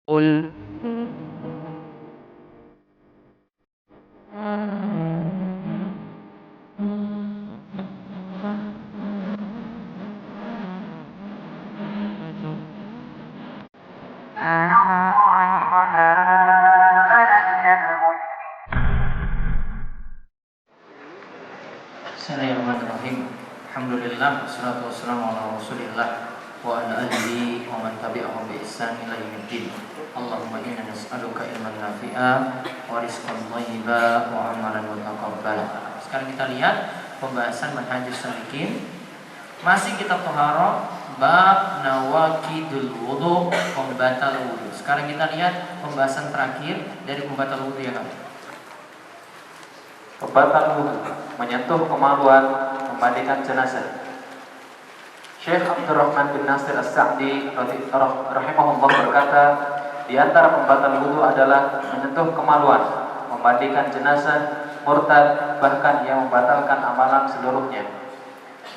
قل Bismillahirrahmanirrahim. Alhamdulillah wassalatu wassalamu ala Rasulillah wa ala alihi wa man tabi'ahum bi ihsan ila yaumiddin. Allahumma inna nas'aluka ilman nafi'a wa rizqan thayyiba wa amalan mutaqabbala. Sekarang kita lihat pembahasan manhajus salikin. Masih kitab Thaharah bab nawaqidul wudu, pembatal wudu. Sekarang kita lihat pembahasan terakhir dari pembatal wudu yang ada. Pembatal wudu, menyentuh kemaluan, memandikan jenazah. Syekh Abdurrahman bin Nasir As-Sa'di rahimahullah berkata, di antara pembatal wudu adalah menyentuh kemaluan, memandikan jenazah, murtad, bahkan yang membatalkan amalan seluruhnya.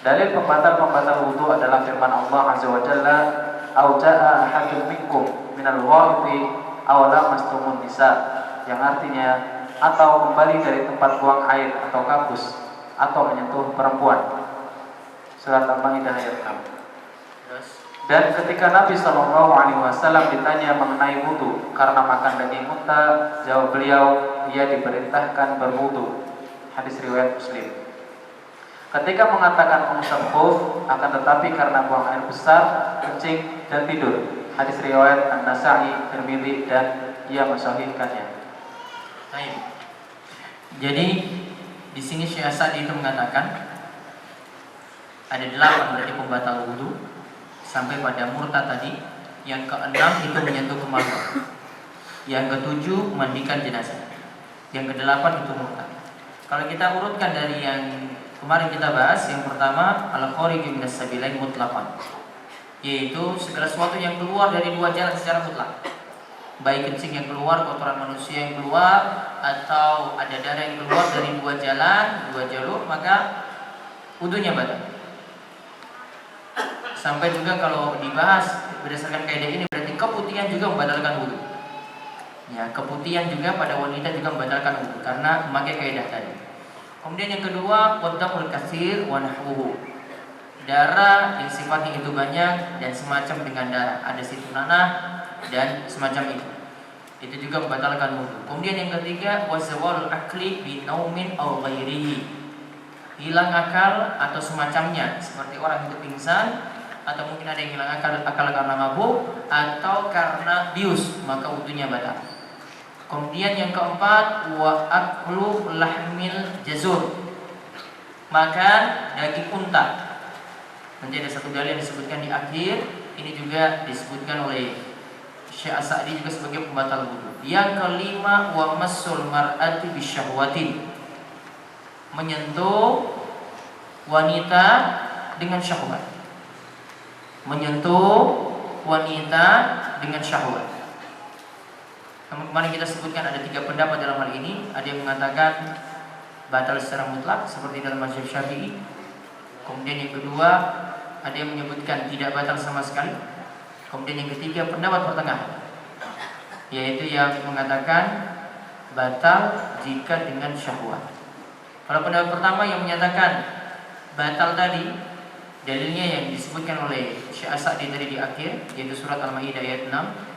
Dalil pembatal wudu adalah firman Allah Azza wa Jalla, "Au jaa'a ahadun minkum minal ghaiti aw lamastumun nisa", yang artinya atau kembali dari tempat buang air atau kabus atau menyentuh perempuan. Surat Al-Maidah ayat 6. Dan ketika Nabi SAW ditanya mengenai wudu karena makan daging unta, jawab beliau, ia diperintahkan berwudu. Hadis riwayat Muslim. Ketika mengatakan mengusap khuf, akan tetapi karena buang air besar, kencing dan tidur. Hadis riwayat An-Nasa'i, Tirmidzi, dan ia mensahihkannya. Baik. Jadi di sini Syekh Sa'di itu mengatakan ada 8 berarti pembatal wudu sampai pada murtad tadi. Yang ke-6 itu menyentuh kemaluan. Yang ke-7 mandikan jenazah. Yang ke-8 itu murtad. Kalau kita urutkan dari yang kemarin kita bahas, yang pertama al-khariju minas sabilain mutlaqan, yaitu segala sesuatu yang keluar dari dua jalan secara mutlak. Baik kencing yang keluar, kotoran manusia yang keluar, atau ada darah yang keluar dari dua jalan, dua jalur, maka wudunya batal. Sampai juga kalau dibahas berdasarkan kaidah ini, berarti keputihan juga membatalkan wudu. Ya, keputihan juga pada wanita juga membatalkan wudu karena memakai kaidah tadi. Kemudian yang kedua, wadamul katsir wa nahwuhu. Darah yang sifatnya itu banyak dan semacam dengan darah, ada situ nanah dan semacam itu. Itu juga membatalkan wudu. Kemudian yang ketiga, wazawalul akli bi naumin aw ghairihi. Hilang akal atau semacamnya, seperti orang itu pingsan, atau mungkin ada yang hilang akal karena mabuk atau karena bius, maka wudunya batal. Kemudian yang keempat, wa aklu lahmil jazur, makan daging unta. Nanti ada satu dalil yang disebutkan di akhir, ini juga disebutkan oleh Syekh As-Sa'di juga sebagai pembatal wudu. Yang kelima, wa massul mar'ati bisyahwatin, menyentuh wanita dengan syahwat. Menyentuh wanita dengan syahwat. Kemarin kita sebutkan ada 3 pendapat dalam hal ini. Ada yang mengatakan batal secara mutlak seperti dalam mazhab Syafi'i. Kemudian yang kedua, ada yang menyebutkan tidak batal sama sekali. Kemudian yang ketiga, pendapat pertengahan, yaitu yang mengatakan batal jika dengan syahwat. Kalau pendapat pertama yang menyatakan batal tadi, dalilnya yang disebutkan oleh Syekh As-Sa'di tadi di akhir, yaitu surat Al-Maidah ayat 6.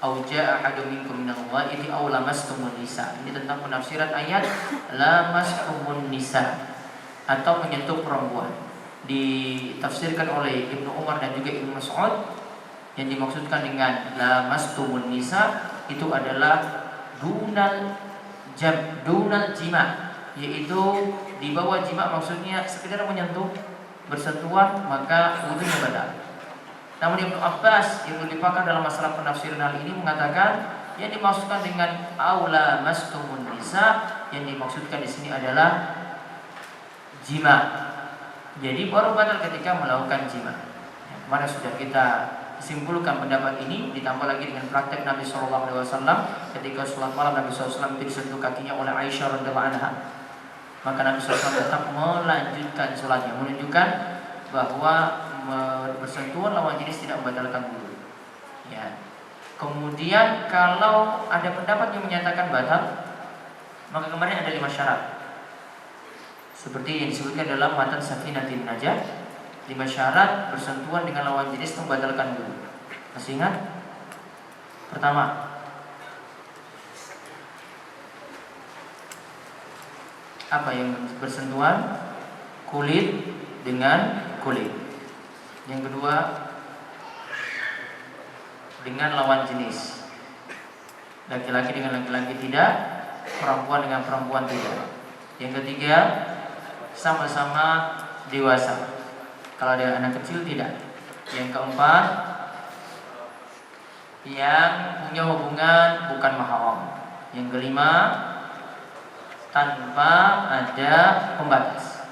Au jaa ahadun minkum minal ghaiti aw lamastumun nisa. Ini tentang penafsiran ayat lamastumun nisa, atau menyentuh perempuan. Ditafsirkan oleh Ibnu Umar dan juga Ibnu Mas'ud, yang dimaksudkan dengan lamastumun nisa itu adalah dunal jima, yaitu di bawah jima, maksudnya sekedar menyentuh, bersentuhan, maka wudunya batal. Namun Ibnu Abbas yang lebih pakar dalam masalah penafsiran hal ini mengatakan yang dimaksudkan dengan aula mastumun nisa, yang dimaksudkan di sini adalah jima. Jadi baru batal ketika melakukan jima. Kemarin sudah kita simpulkan pendapat ini, ditambah lagi dengan praktek Nabi SAW ketika sholat malam Nabi SAW itu disentuh kakinya oleh Aisyah radhiyallahu anha. Maka Nabi SAW tetap melanjutkan sholatnya, menunjukkan bahwa bersentuhan lawan jenis tidak membatalkan wudu. Ya. Kemudian kalau ada pendapat yang menyatakan batal, maka kemarin ada 5 syarat. Seperti yang disebutkan dalam matan Safinatin Najah, 5 syarat bersentuhan dengan lawan jenis membatalkan wudu. Masih ingat? Pertama, apa yang bersentuhan? Kulit dengan kulit. Yang kedua, dengan lawan jenis. Laki-laki dengan laki-laki tidak, perempuan dengan perempuan tidak. Yang ketiga, sama-sama dewasa. Kalau ada anak kecil tidak. Yang keempat, yang punya hubungan bukan mahram. Yang kelima, tanpa ada pembatas.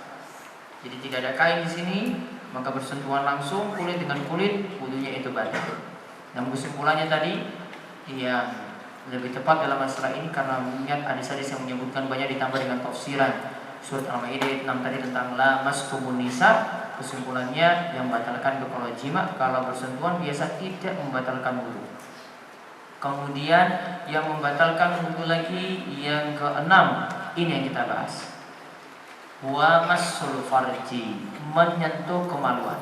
Jadi tidak ada kain di sini, maka bersentuhan langsung kulit dengan kulit, wudunya itu batal. Dan kesimpulannya tadi, yang lebih tepat dalam masalah ini karena mengingat hadis-hadis yang menyebutkan banyak ditambah dengan tafsiran surat Al-Maidah ayat 6 tadi tentang la maskumun nisa. Kesimpulannya yang membatalkan kalau jima, kalau bersentuhan biasa tidak membatalkan wudu. Kemudian yang membatalkan wudu lagi yang keenam, ini yang kita bahas. Wa massul farji, menyentuh kemaluan.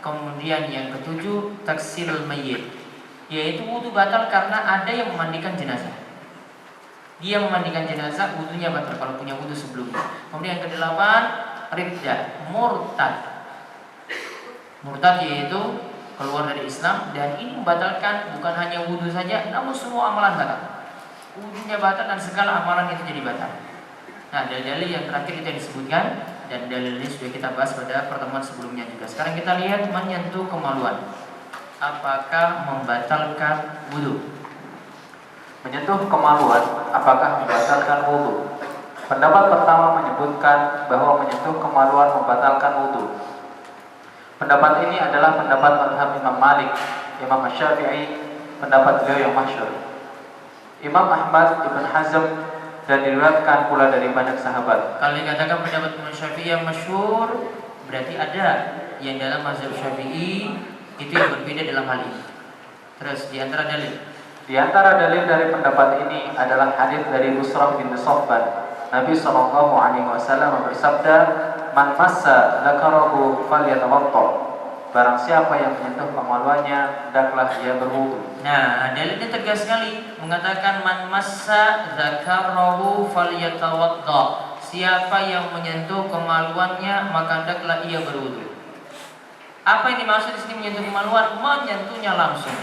Kemudian yang ketujuh, taksilul mayyit, yaitu wudu batal karena ada yang memandikan jenazah. Dia memandikan jenazah, wudunya batal kalau punya wudu sebelumnya. Kemudian yang kedelapan, riddah, murtad. Murtad yaitu keluar dari Islam, dan ini membatalkan bukan hanya wudu saja, namun semua amalan batal. Wudunya batal dan segala amalan itu jadi batal. Nah, dalil yang terakhir itu yang disebutkan, dan dalil ini sudah kita bahas pada pertemuan sebelumnya juga. Sekarang kita lihat menyentuh kemaluan. Apakah membatalkan wudu? Menyentuh kemaluan apakah membatalkan wudu? Pendapat pertama menyebutkan bahwa menyentuh kemaluan membatalkan wudu. Pendapat ini adalah pendapat mazhab Imam Malik, Imam Syafi'i, pendapat beliau yang masyhur. Imam Ahmad, Ibn Hazm, dan diriwayatkan pula dari banyak sahabat. Kalau dikatakan pendapat Imam Syafi'i yang masyhur, berarti ada yang dalam mazhab Syafi'i itu yang berbeda dalam hal ini. Terus di antara dalil dari pendapat ini adalah hadis dari Busrah bin Sofban. Nabi SAW bersabda, "Man massa dzakarahu falyatawadda." Barang siapa yang menyentuh kemaluannya, hendaklah dia berwudu. Nah, dalilnya tegas sekali mengatakan man massa dzakarahu falyatawadda. Siapa yang menyentuh kemaluannya, maka hendaklah ia berwudu. Apa yang dimaksud di sini menyentuh kemaluan? Menyentuhnya langsung.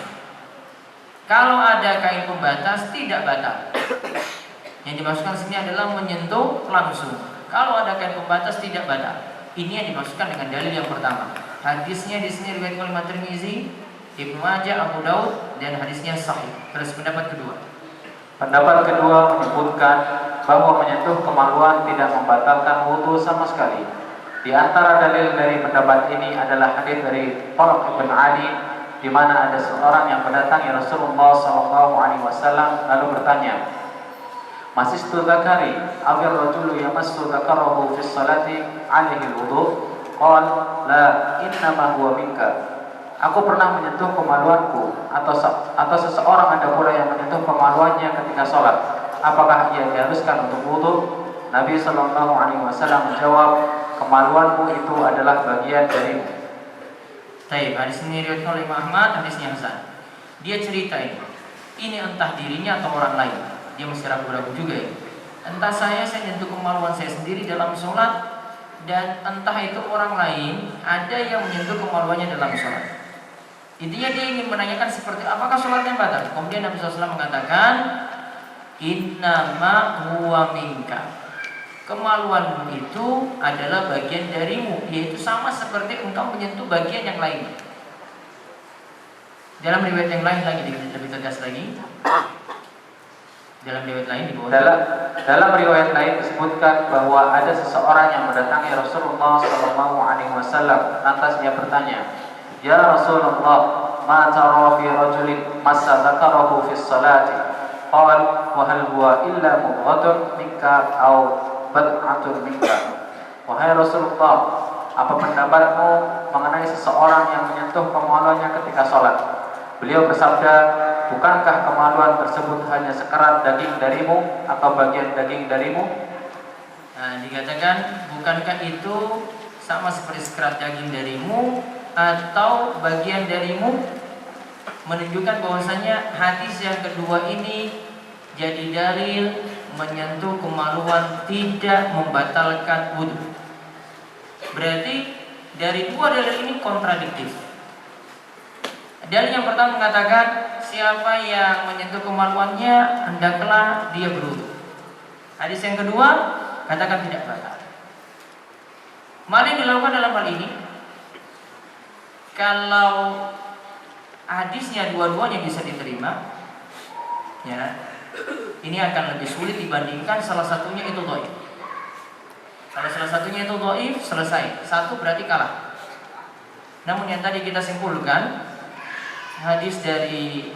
Kalau ada kain pembatas tidak batal. Yang dimaksudkan di sini adalah menyentuh langsung. Kalau ada kain pembatas tidak batal. Ini yang dimaksudkan dengan dalil yang pertama. Hadisnya di sini riwayat oleh Tirmizi, Ibnu Majah, Abu Daud, dan hadisnya sahih. Terus pendapat kedua. Pendapat kedua menyebutkan bahwa menyentuh kemaluan tidak membatalkan wudu sama sekali. Di antara dalil dari pendapat ini adalah hadis dari Talq bin Ali, di mana ada seorang yang mendatangi Rasulullah SAW lalu bertanya, "Masistu dzakari, awir rajulu yamassu dzakarahu fi sholati 'alaihi wudu?" Qal, "La, innama huwa minka." Aku pernah menyentuh kemaluanku, atau seseorang ada pula yang menyentuh kemaluannya ketika sholat. Apakah ia diharuskan untuk wudu? Nabi SAW menjawab, "Kemaluanmu itu adalah bagian darimu." Baik, hadis ini riwayat oleh Imam Ahmad, hadisnya Hasan. Dia cerita ini entah dirinya atau orang lain. Dia mesti ragu-ragu juga ya. Entah saya nyentuh kemaluan saya sendiri dalam sholat, dan entah itu orang lain ada yang menyentuh kemaluannya dalam sholat. Intinya dia ingin menanyakan seperti apakah sholatnya batal. Kemudian Nabi SAW mengatakan, "Innama huwa minka." Kemaluanmu itu adalah bagian darimu, yaitu sama seperti engkau menyentuh bagian yang lain. Dalam riwayat yang lain lagi lebih tegas lagi. Dalam riwayat lain di bawah. Dalam riwayat lain disebutkan bahwa ada seseorang yang mendatangi Rasulullah SAW. Lantas dia bertanya, "Ya Rasulullah, ma tara fi rajulin massa dzakarahu fi sholati?" Qala, "Wa hal huwa illa mudghatun minka aw bad'atun minka?" Wahai Rasulullah, apa pendapatmu mengenai seseorang yang menyentuh kemaluannya ketika sholat? Beliau bersabda, bukankah kemaluan tersebut hanya sekerat daging darimu atau bagian daging darimu? Nah, dikatakan bukankah itu sama seperti sekerat daging darimu atau bagian darimu, menunjukkan bahwasanya hadis yang kedua ini jadi dalil menyentuh kemaluan tidak membatalkan wudhu. Berarti dari dua dalil ini kontradiktif. Dalil yang pertama mengatakan siapa yang menyentuh kemaluannya hendaklah dia berwudhu. Hadis yang kedua katakan tidak batal. Mana yang dilakukan dalam hal ini? Kalau hadisnya dua-duanya bisa diterima, ya, ini akan lebih sulit dibandingkan salah satunya itu dhaif. Kalau salah satunya itu dhaif, selesai. Satu berarti kalah. Namun yang tadi kita simpulkan, hadis dari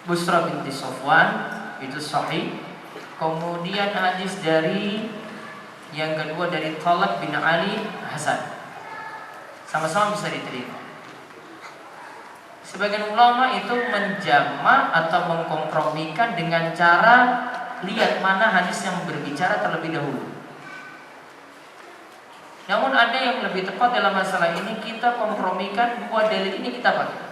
Busra binti Sofwan itu sahih. Kemudian hadis dari yang kedua dari Talib bin Ali hasan, sama-sama bisa diterima. Sebagian ulama itu menjamak atau mengkompromikan dengan cara lihat mana hadis yang berbicara terlebih dahulu. Namun ada yang lebih tepat dalam masalah ini, kita kompromikan dua dalil ini kita pakai.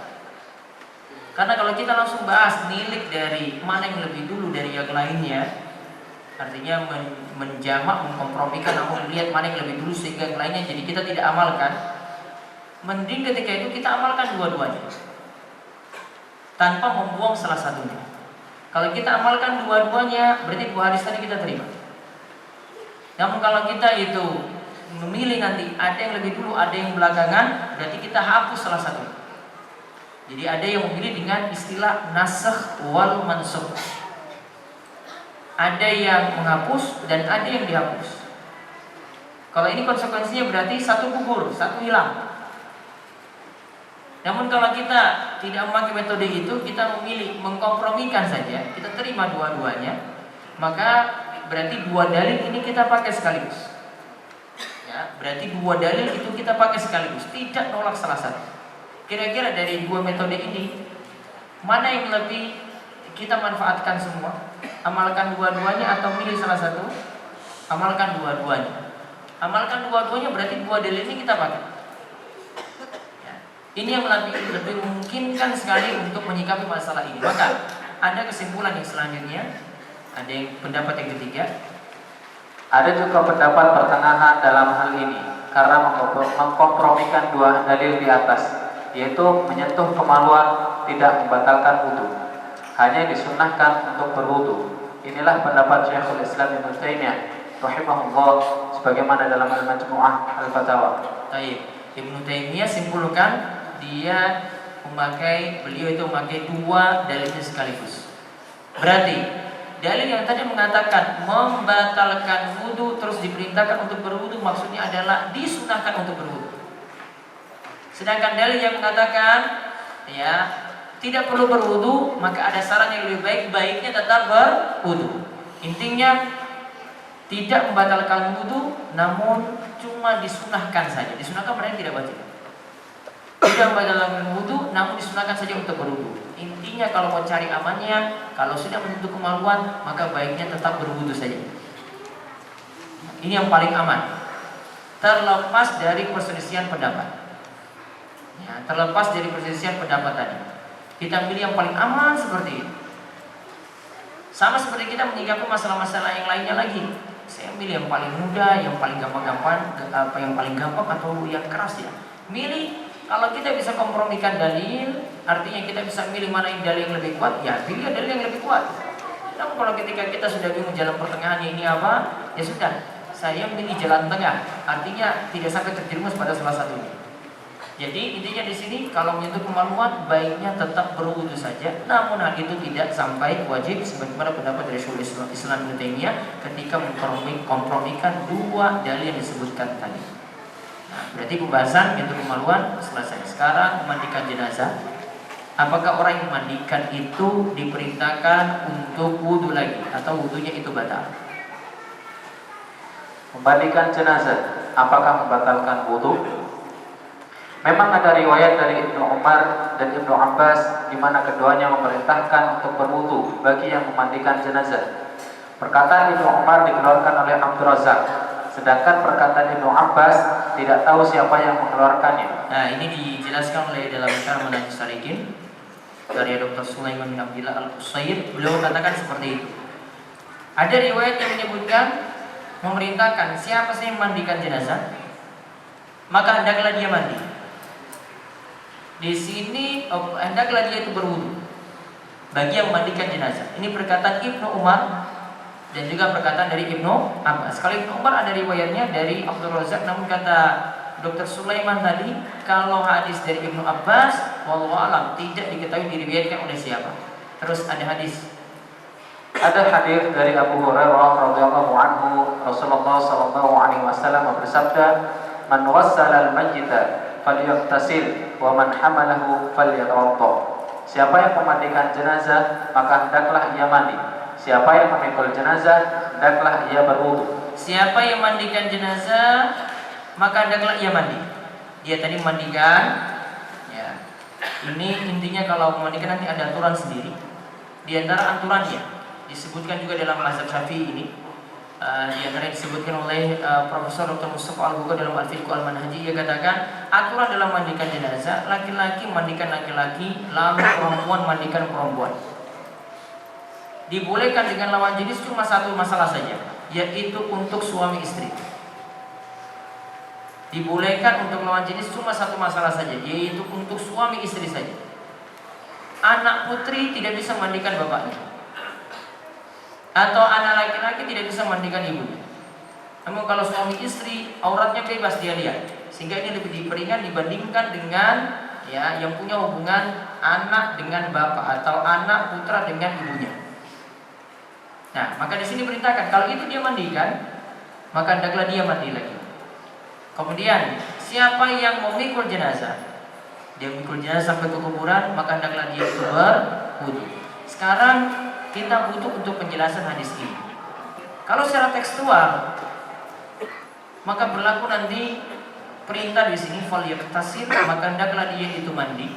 Karena kalau kita langsung bahas nilik dari mana yang lebih dulu dari yang lainnya, artinya menjamak, mengkompromikan, namun lihat mana yang lebih dulu sehingga yang lainnya jadi kita tidak amalkan. Mending ketika itu kita amalkan dua-duanya tanpa membuang salah satunya. Kalau kita amalkan dua-duanya, berarti dua hadis tadi kita terima. Namun kalau kita itu memilih nanti ada yang lebih dulu, ada yang belakangan, berarti kita hapus salah satu. Jadi ada yang memilih dengan istilah nasakh wal mansukh. Ada yang menghapus dan ada yang dihapus. Kalau ini konsekuensinya berarti satu gugur, satu hilang. Namun kalau kita tidak memakai metode itu, kita memilih mengkompromikan saja, kita terima dua-duanya, maka berarti dua dalil ini kita pakai sekaligus. Ya, berarti dua dalil itu kita pakai sekaligus, tidak nolak salah satu. Kira-kira dari dua metode ini, mana yang lebih kita manfaatkan semua? Amalkan dua-duanya atau milih salah satu? Amalkan dua-duanya. Amalkan dua-duanya berarti dua dalil ini kita pakai. Ini yang lebih memungkinkan sekali untuk menyikapi masalah ini. Maka ada kesimpulan yang selanjutnya, ada yang pendapat yang ketiga. Ada juga pendapat pertengahan dalam hal ini karena mengkompromikan dua dalil di atas, yaitu menyentuh kemaluan tidak membatalkan wudhu, hanya disunahkan untuk berwudhu. Inilah pendapat Syekhul Islam Ibnu Taimiyah rahimahullah sebagaimana dalam Al-Majmu'ah Al-Fatawa. Baik, Ibnu Taimiyah simpulkan beliau itu memakai dua dalilnya sekaligus. Berarti dalil yang tadi mengatakan membatalkan wudhu terus diperintahkan untuk berwudhu, maksudnya adalah disunahkan untuk berwudhu. Sedangkan dalil yang mengatakan ya tidak perlu berwudhu, maka ada saran yang lebih baik, baiknya tetap berwudhu. Intinya tidak membatalkan wudhu, namun cuma disunahkan saja. Disunahkan berarti tidak wajib. Tidak membatalkan wudhu, namun disunahkan saja untuk berwudhu. Intinya kalau mau cari amannya, kalau sudah menyentuh kemaluan, maka baiknya tetap berwudhu saja. Ini yang paling aman, terlepas dari perselisihan pendapat. Ya, terlepas dari perselisihan pendapat tadi, kita pilih yang paling aman seperti ini. Sama seperti kita menyikapi masalah-masalah yang lainnya lagi. Saya milih yang paling mudah, yang paling gampang, yang paling gampang atau yang keras ya. Milih. Kalau kita bisa kompromikan dalil, artinya kita bisa milih mana yang dalil yang lebih kuat, ya pilih dalil yang lebih kuat. Namun kalau ketika kita sudah bingung jalan pertengahannya ini apa, ya sudah, saya milih jalan tengah. Artinya tidak sampai terjerumus pada salah satunya. Jadi intinya di sini kalau menyentuh kemaluan baiknya tetap berwudu saja. Namun hal itu tidak sampai wajib sebagaimana pendapat dari Syekhul Islam Ibnu Taimiyah ketika mengkompromikan dua dalil yang disebutkan tadi. Nah, berarti pembahasan menyentuh kemaluan selesai. Sekarang memandikan jenazah. Apakah orang yang memandikan itu diperintahkan untuk wudu lagi atau wudunya itu batal? Memandikan jenazah apakah membatalkan wudu? Memang ada riwayat dari Ibnu Umar dan Ibnu Abbas di mana keduanya memerintahkan untuk berwudu bagi yang memandikan jenazah. Perkataan Ibnu Umar dikeluarkan oleh Abdul Razak, sedangkan perkataan Ibnu Abbas tidak tahu siapa yang mengeluarkannya. Nah, ini dijelaskan oleh dalam Syarah Manhajus Salikin karya Dr. Sulaiman bin Abdillah Al-Qusayr. Beliau katakan seperti itu. Ada riwayat yang menyebutkan memerintahkan siapa sih yang memandikan jenazah, maka hendaklah dia mandi. Di sini hendaklah dia itu berwudu bagi yang memandikan jenazah. Ini perkataan Ibnu Umar dan juga perkataan dari Ibnu Abbas. Kalau Ibnu Umar ada riwayatnya dari Abdul Razak, namun kata Dr. Sulaiman tadi, kalau hadis dari Ibnu Abbas, wallahu alam, tidak diketahui diriwayatkan oleh siapa. Terus ada hadis. Ada hadis dari Abu Hurairah radhiyallahu anhu, Rasulullah sallallahu alaihi wasallam bersabda, "Man wassala al-mayyita falyagtasil wa man hamalahu falyatawadda." Siapa yang memandikan jenazah, maka hendaklah ia mandi. Siapa yang memikul jenazah, hendaklah ia berwudu. Siapa yang mandikan jenazah, maka hendaklah ia mandi. Dia tadi memandikan, ya. Ini intinya kalau memandikan nanti ada aturan sendiri. Di antara aturannya disebutkan juga dalam mazhab Syafi'i ini. Di antara disebutkan oleh Profesor Dr. Mustafa Al-Buqa dalam Al-Fiqh Al-Manhaji. Ia katakan aturan dalam mandikan jenazah, laki-laki mandikan laki-laki, lalu perempuan mandikan perempuan. Dibolehkan dengan lawan jenis cuma satu masalah saja, yaitu untuk suami istri. Dibolehkan untuk lawan jenis cuma satu masalah saja, yaitu untuk suami istri saja. Anak putri tidak bisa mandikan bapaknya, atau anak laki-laki tidak bisa mandikan ibunya. Namun kalau suami istri, auratnya bebas dia lihat, sehingga ini lebih diperingan dibandingkan dengan yang punya hubungan anak dengan bapak atau anak putra dengan ibunya. Nah, maka di sini perintahkan kalau itu dia mandikan, maka hendaklah dia mandi lagi. Kemudian siapa yang memikul jenazah, dia memikul jenazah sampai ke kuburan, maka hendaklah dia berwudu. Sekarang kita butuh untuk penjelasan hadis ini. Kalau secara tekstual, maka berlaku nanti perintah di sini falyaktasir, maka hendaklah dia itu mandi.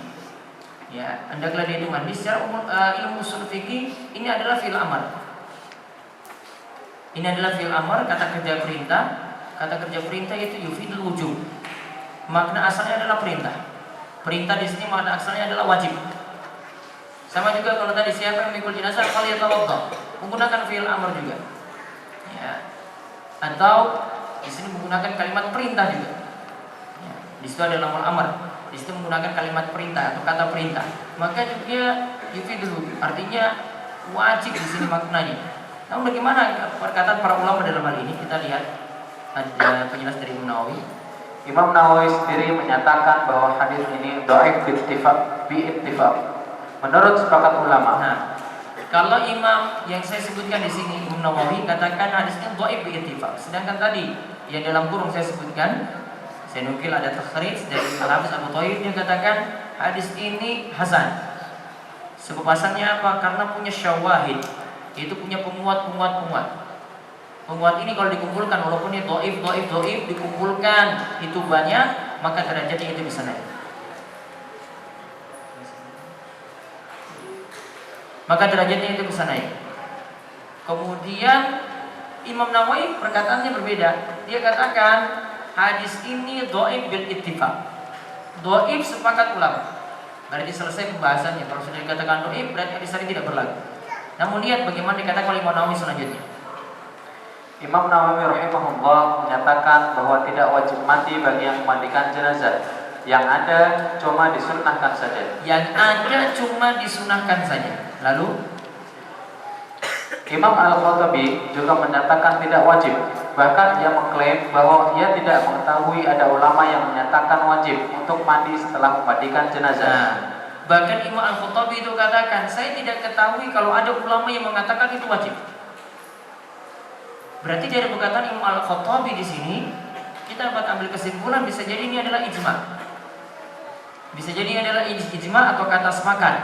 Ya, hendaklah dia itu mandi. Secara ilmu ushul fikih ini adalah fi'il amar. Ini adalah fi'il amar, kata kerja perintah. Kata kerja perintah itu yufidul wujub. Makna asalnya adalah perintah. Perintah di sini makna asalnya adalah wajib. Sama juga kalau tadi siapa yang memikul jenazah, falyatawadda, menggunakan fi'il amar juga. Ya. Atau di sini menggunakan kalimat perintah juga. Ya. Di situ ada lamul amar. Di situ menggunakan kalimat perintah atau kata perintah. Maka juga yufidul, artinya wajib di sini maknanya. Namun bagaimana perkataan para ulama dalam hal ini? Kita lihat ada penjelasan dari Imam Nawawi. Imam Nawawi sendiri menyatakan bahwa hadis ini dhaif bi'ittifaq. Menurut sepakat ulama. Nah, kalau imam yang saya sebutkan di sini Imam Nawawi katakan hadisnya dhaif bi'ittifaq. Sedangkan tadi yang dalam kurung saya sebutkan, saya nukil ada takhrij dari Al-Hafiz Abu Thayyib, dia katakan hadis ini hasan. Sebab asalnya apa? Karena punya syawahid, itu punya penguat. Penguat ini kalau dikumpulkan, walaupun ini dhaif dikumpulkan itu banyak, maka derajatnya itu bisa naik. Maka derajatnya itu bisa naik. Kemudian Imam Nawawi perkataannya berbeda. Dia katakan hadis ini dhaif bil ittifaq. Dhaif sepakat ulama. Berarti selesai pembahasannya. Kalau sudah dikatakan dhaif, berarti hadis ini tidak berlaku. Namun lihat bagaimana dikatakan oleh Imam Nawawi selanjutnya. Imam Nawawi rahimahullah menyatakan bahwa tidak wajib mandi bagi yang memandikan jenazah. Yang ada cuma disunahkan saja. Lalu Imam Al-Khattabi juga menyatakan tidak wajib. Bahkan ia mengklaim bahwa ia tidak mengetahui ada ulama yang menyatakan wajib untuk mandi setelah memandikan jenazah. Bahkan Imam Al-Khattabi itu katakan, saya tidak ketahui kalau ada ulama yang mengatakan itu wajib. Berarti dari perkataan Imam Al-Khattabi di sini kita dapat ambil kesimpulan bisa jadi ini adalah ijma. Bisa jadi ini adalah ijma atau kata sepakat.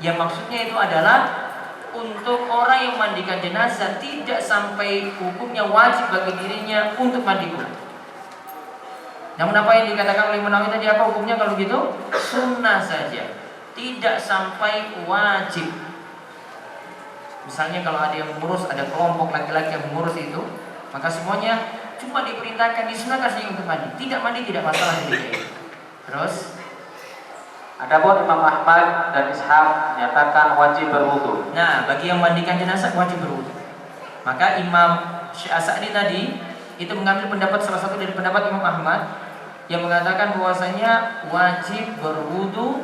Yang maksudnya itu adalah untuk orang yang memandikan jenazah tidak sampai hukumnya wajib bagi dirinya untuk mandi pula. Namun apa yang dikatakan oleh Imam Nawawi tadi apa hukumnya kalau gitu? Sunnah saja, tidak sampai wajib. Misalnya kalau ada yang mengurus, ada kelompok laki-laki yang mengurus itu, maka semuanya cuma diperintahkan disunahkan saja untuk mandi. Tidak mandi tidak masalah jadi. Terus Adapun Imam Ahmad dan Ishaq menyatakan wajib berwudu. nah, bagi yang mandikan jenazah wajib berwudu. Maka Imam Syafi'i tadi itu mengambil pendapat salah satu dari pendapat Imam Ahmad yang mengatakan bahwasanya wajib berwudu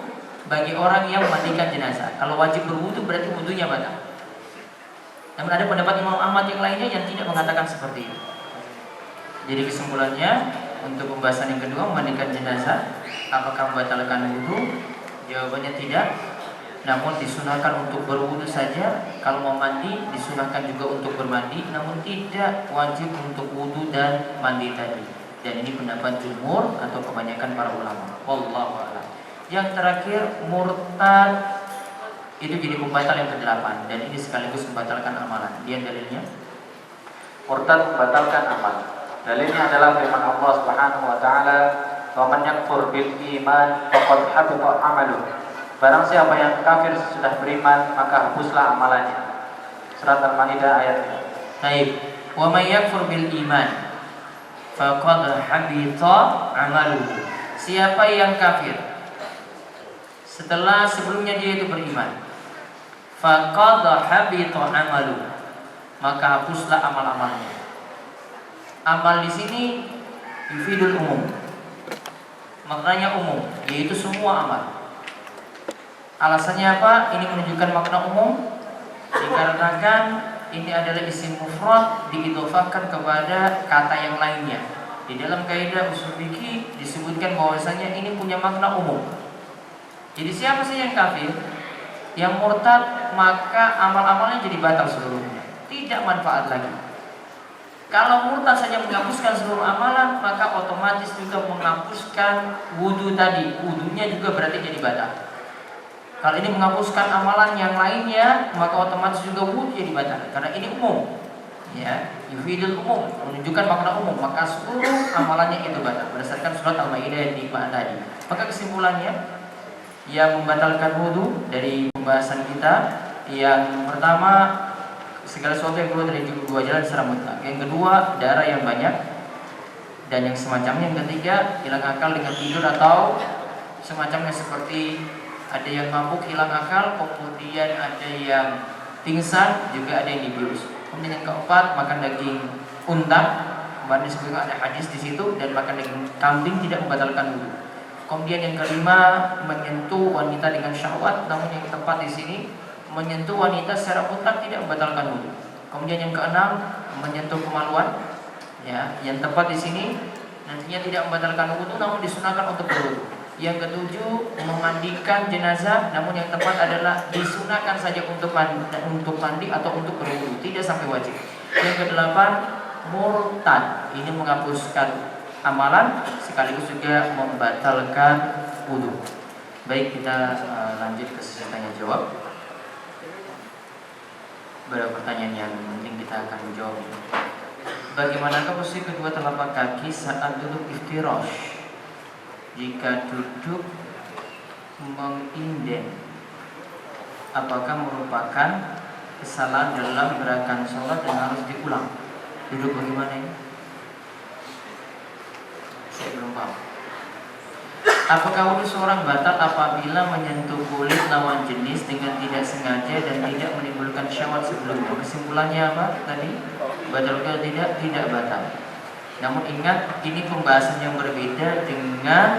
bagi orang yang memandikan jenazah. Kalau wajib berwudu berarti wudunya batal. Namun ada pendapat Imam Ahmad yang lainnya yang tidak mengatakan seperti itu. Jadi kesimpulannya untuk pembahasan yang kedua, memandikan jenazah apakah membatalkan wudu? Jawabannya tidak. Namun disunahkan untuk berwudu saja. Kalau mau mandi disunahkan juga untuk bermandi, namun tidak wajib untuk wudu dan mandi tadi. Dan ini pendapat jumhur atau kebanyakan para ulama. Wallahu a'lam. Yang terakhir, murtad itu jadi pembatal yang ke-8 dan ini sekaligus membatalkan amalan. Dia dalilnya Murtad membatalkan amal. Dalilnya adalah firman Allah Subhanahu wa taala, "Wa man yakfur bil iman faqad habita amaluh." Barang siapa yang kafir sesudah beriman, maka hapuslah amalannya. Surat Al-Maidah ayat 5. Baik. Wa may yakfur bil iman faqad habita amaluhu. Siapa yang kafir setelah sebelumnya dia itu beriman, faqad habita amaluhu, maka hapuslah amal-amalnya. Amal di sini yufidul umum. Maknanya umum, yaitu semua amal. Alasannya apa? Ini menunjukkan makna umum dikarenakan ini adalah isim mufrad diidhofahkan kepada kata yang lainnya. Di dalam kaidah usul fikih disebutkan bahwasanya ini punya makna umum. Jadi siapa sih yang kafir, yang murtad, maka amal-amalnya jadi batal seluruhnya, tidak manfaat lagi. Kalau murtad saja menghapuskan seluruh amalan, maka otomatis juga menghapuskan wudu tadi. Wudunya juga berarti jadi batal. Kalau ini menghapuskan amalan yang lainnya, maka otomatis juga wudu jadi batal. Karena ini umum, ya, yufidul umum, menunjukkan makna umum. Maka seluruh amalannya itu batal berdasarkan surat Al-Maidah di tadi. Maka kesimpulannya, yang membatalkan wudu dari pembahasan kita, yang pertama, segala sesuatu yang keluar dari dua jalan secara mutlak. Yang kedua, darah yang banyak. Dan yang semacamnya. Yang ketiga, hilang akal dengan tidur atau semacamnya, seperti ada yang mabuk hilang akal, kemudian ada yang pingsan, juga ada yang dibius. Kemudian yang keempat, makan daging unta. Kemarin disebutkan ada hadis di situ, dan makan daging kambing tidak membatalkan wudu. Kemudian yang kelima, menyentuh wanita dengan syahwat, namun yang tepat di sini menyentuh wanita secara mutlak tidak membatalkan wudu. Kemudian yang keenam, menyentuh kemaluan, ya, yang tepat di sini nantinya tidak membatalkan wudu, namun disunahkan untuk berwudu. Yang ketujuh, memandikan jenazah, namun yang tepat adalah disunahkan saja untuk mandi atau untuk berwudu, tidak sampai wajib. Yang kedelapan, murtad, ini menghapuskan amalan sekaligus juga membatalkan wudu. Baik, kita lanjut ke sesi tanya jawab. Beberapa pertanyaan yang penting kita akan menjawab. Bagaimanakah posisi kedua telapak kaki saat duduk iftirash? Jika duduk menginden, apakah merupakan kesalahan dalam gerakan sholat dan harus diulang? Duduk bagaimana ini? Saya belum paham. Apakah wudu seorang batal apabila menyentuh kulit lawan jenis dengan tidak sengaja dan tidak menimbulkan syahwat sebelumnya? Kesimpulannya apa tadi? Batal atau tidak? Tidak batal. Namun ingat, ini pembahasan yang berbeda dengan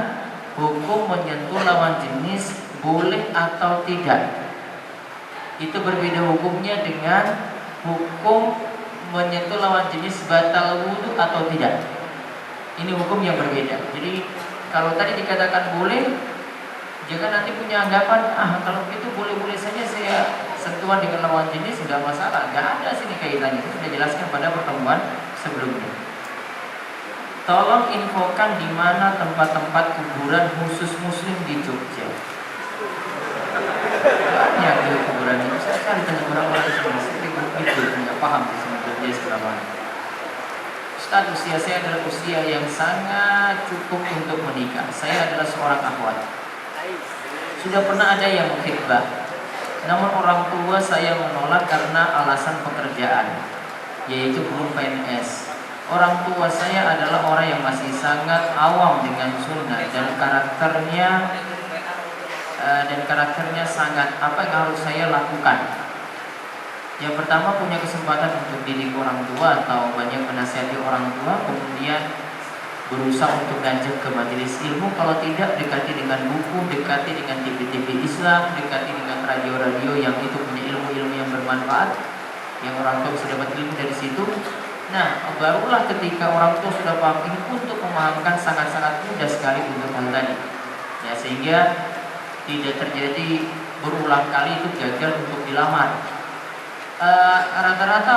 hukum menyentuh lawan jenis boleh atau tidak. Itu berbeda hukumnya dengan hukum menyentuh lawan jenis batal wudu atau tidak. Ini hukum yang berbeda. Jadi kalau tadi dikatakan boleh, jangan nanti punya anggapan, kalau itu boleh-boleh saja saya sentuhan dengan lawan jenis, tidak masalah. Tidak ada sini kaitannya, itu sudah jelaskan pada pertemuan sebelumnya. Tolong infokan di mana tempat-tempat kuburan khusus muslim di Jogja. Banyak di kuburan itu, saya cari tanya orang-orang di sini, itu nggak paham di sini Jogja seberapa. Ustaz, usia saya adalah usia yang sangat cukup untuk menikah. Saya adalah seorang akhwat. Sudah pernah ada yang mengkhitbah, namun orang tua saya menolak karena alasan pekerjaan, yaitu belum PNS. Orang tua saya adalah orang yang masih sangat awam dengan sunnah dan karakternya sangat, apa yang harus saya lakukan? Yang pertama, punya kesempatan untuk didik orang tua atau banyak menasihati orang tua, kemudian berusaha untuk ngajak ke majelis ilmu. Kalau tidak, dekati dengan buku, dekati dengan TV-TV Islam, dekati dengan radio-radio yang itu punya ilmu-ilmu yang bermanfaat, yang orang tua bisa dapat ilmu dari situ. Nah, barulah ketika orang tua sudah paham ini, untuk memahamkan sangat-sangat mudah sekali untuk hal tadi. Ya, sehingga tidak terjadi berulang kali itu gagal untuk dilamar. Rata-rata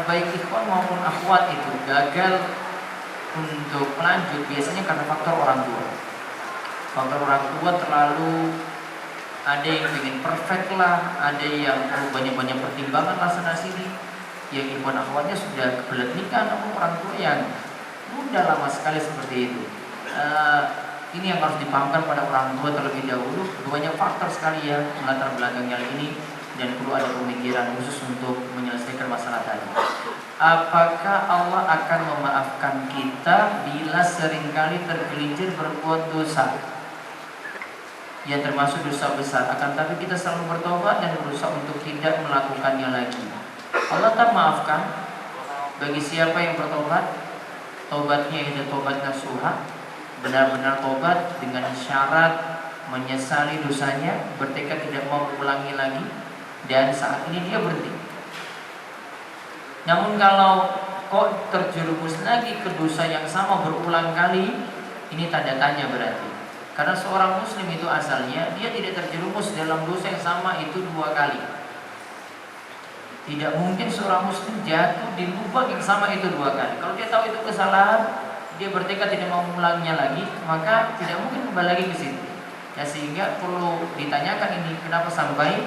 baik ikhwan maupun akhwat itu gagal untuk melanjut biasanya karena faktor orang tua. Faktor orang tua terlalu, ada yang ingin perfect lah, ada yang banyak-banyak pertimbangan lah sana sini. Yang ikhwan akhwatnya sudah kebelet nikah, namun orang tua yang mudah lama sekali seperti itu. Ini yang harus dipahamkan pada orang tua terlebih dahulu. Banyak faktor sekali yang melatar belakangi hal ini, dan perlu ada pemikiran khusus untuk menyelesaikan masalah tadi. Apakah Allah akan memaafkan kita bila seringkali tergelincir berbuat dosa yang termasuk dosa besar, akan tapi kita selalu bertobat dan berusaha untuk tidak melakukannya lagi? Allah tak maafkan bagi siapa yang bertobat. Tobatnya itu tobat nasuha, benar-benar tobat dengan syarat menyesali dosanya, bertekad tidak mau ulangi lagi, dan saat ini dia berhenti. Namun kalau kok terjerumus lagi ke dosa yang sama berulang kali, ini tanda tanya berarti. Karena seorang muslim itu asalnya dia tidak terjerumus dalam dosa yang sama itu 2 kali. Tidak mungkin seorang muslim jatuh di lubang yang sama itu 2 kali. Kalau dia tahu itu kesalahan, dia bertekad tidak mau mengulanginya lagi, maka tidak mungkin kembali lagi ke situ. Ya, sehingga perlu ditanyakan ini, kenapa sampai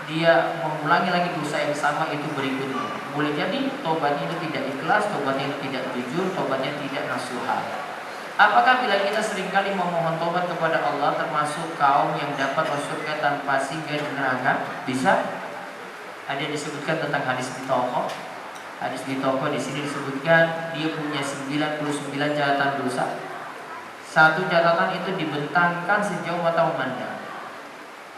dia mengulangi lagi dosa yang sama itu berikutnya. Boleh jadi tobatnya itu tidak ikhlas, tobatnya itu tidak jujur, tobatnya tidak nasuha. Apakah bila kita seringkali memohon tobat kepada Allah termasuk kaum yang dapat masuk surga tanpa singgah di neraka? Bisa. Ada disebutkan tentang hadis bitaqah. Hadis bitaqah di sini disebutkan dia punya 99 catatan dosa. Satu catatan itu dibentangkan sejauh mata memandang.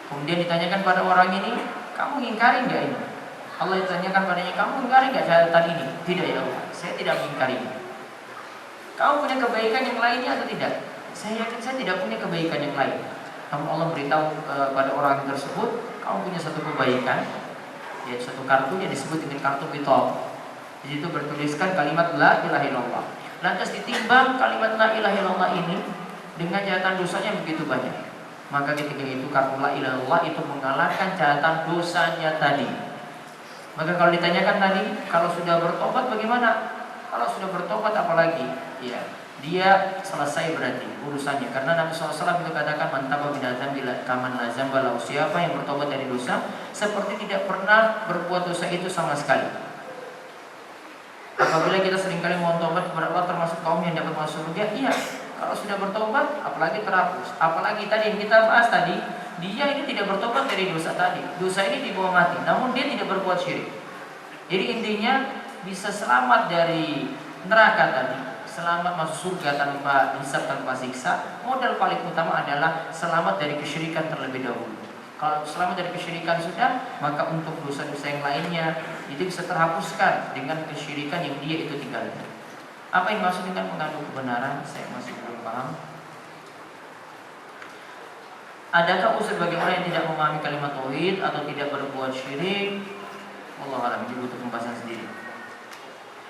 Kemudian ditanyakan pada orang ini, kamu ingkari enggak ini? Allah ditanyakan padanya, kamu ingkari enggak catatan ini? Tidak ya Allah, saya tidak mengingkarinya. Kamu punya kebaikan yang lainnya atau tidak? Saya yakin saya tidak punya kebaikan yang lain. Namun Allah beritahu pada orang tersebut, kamu punya satu kebaikan, yaitu satu kartu yang disebut dengan kartu bitaqah. Di situ bertuliskan kalimat la ilaha illallah. Lantas ditimbang kalimat la ilaha illallah ini dengan catatan dosanya begitu banyak. Maka ketika itu kartu la ilaha illallah itu mengalahkan catatan dosanya tadi. Maka kalau ditanyakan tadi, kalau sudah bertobat bagaimana? Kalau sudah bertobat apalagi? Ya, dia selesai berarti urusannya. Karena Nabi SAW itu katakan mantaba binatan bila kaman lazam balau, siapa yang bertobat dari dosa seperti tidak pernah berbuat dosa itu sama sekali. Apabila kita seringkali mohon tobat kepada Allah termasuk kaum yang dapat masuk surga, iya. Kalau sudah bertobat, apalagi terhapus. Apalagi tadi yang kita bahas tadi, dia ini tidak bertobat dari dosa tadi. Dosa ini dibawa mati, namun dia tidak berbuat syirik. Jadi intinya bisa selamat dari neraka tadi, selamat masuk surga tanpa hisab, tanpa siksa. Modal paling utama adalah selamat dari kesyirikan terlebih dahulu. Kalau selamat dari kesyirikan sudah, maka untuk dosa-dosa yang lainnya itu bisa terhapuskan dengan kesyirikan yang dia itu tinggalkan. Apa yang maksud dengan mengandung kebenaran? Saya masih belum paham. Adakah usul bagi orang yang tidak memahami kalimat tauhid atau tidak berbuat syirik? Allah alam, ini butuh pembahasan sendiri.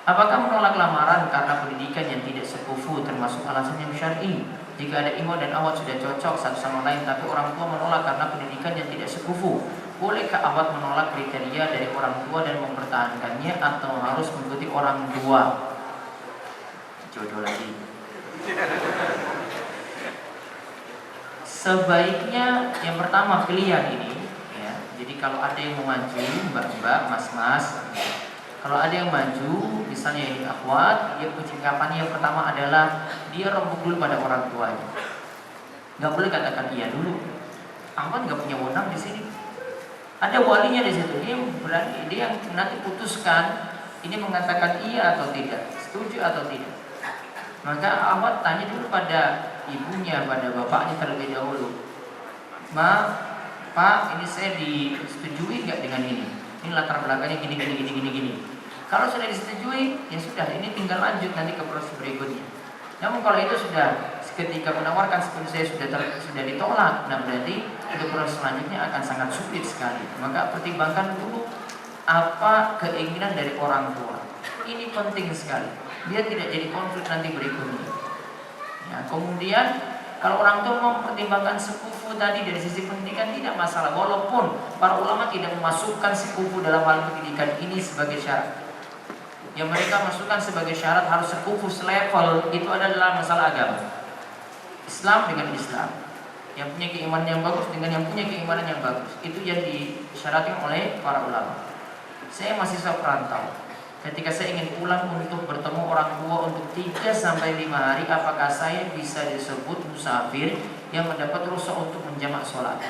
Apakah menolak lamaran karena pendidikan yang tidak sekufu termasuk alasan yang syar'i? Jika ada ikhwan dan akhwat sudah cocok satu sama lain, tapi orang tua menolak karena pendidikan yang tidak sekufu, bolehkah akhwat menolak kriteria dari orang tua dan mempertahankannya, atau harus mengikuti orang tua? Jodoh lagi. Sebaiknya yang pertama pilihan ini, ya. Jadi kalau ada yang memancing, mbak-mbak, mas-mas, ya, Kalau ada yang maju, misalnya ini akhwat, dia ucapannya yang pertama adalah dia rembuk dulu pada orang tuanya. Nggak boleh katakan iya dulu. Akhwat nggak punya wewenang di sini. Ada walinya di situ. Dia berani, dia yang nanti putuskan ini mengatakan iya atau tidak, setuju atau tidak. Maka akhwat tanya dulu pada ibunya, pada bapaknya terlebih dahulu. Pak, ini saya disetujui nggak dengan ini? Ini latar belakangnya gini. Kalau sudah disetujui, ya sudah, ini tinggal lanjut nanti ke proses berikutnya. Namun kalau itu sudah ketika menawarkan seperti saya sudah ditolak, nah berarti itu proses selanjutnya akan sangat sulit sekali. Maka pertimbangkan dulu apa keinginan dari orang tua. Ini penting sekali. Dia tidak jadi konflik nanti berikutnya. Ya, kemudian kalau orang tua mempertimbangkan sepupu tadi dari sisi pendidikan tidak masalah, walaupun para ulama tidak memasukkan sepupu dalam hal pendidikan ini sebagai syarat. Yang mereka masukkan sebagai syarat harus sepupu selevel, itu adalah masalah agama. Islam dengan Islam, yang punya keimanan yang bagus dengan yang punya keimanan yang bagus, itu yang disyaratkan oleh para ulama. Saya mahasiswa perantau. Ketika saya ingin pulang untuk bertemu orang tua untuk 3-5 hari, apakah saya bisa disebut musafir yang mendapat rukhsah untuk menjamak sholat?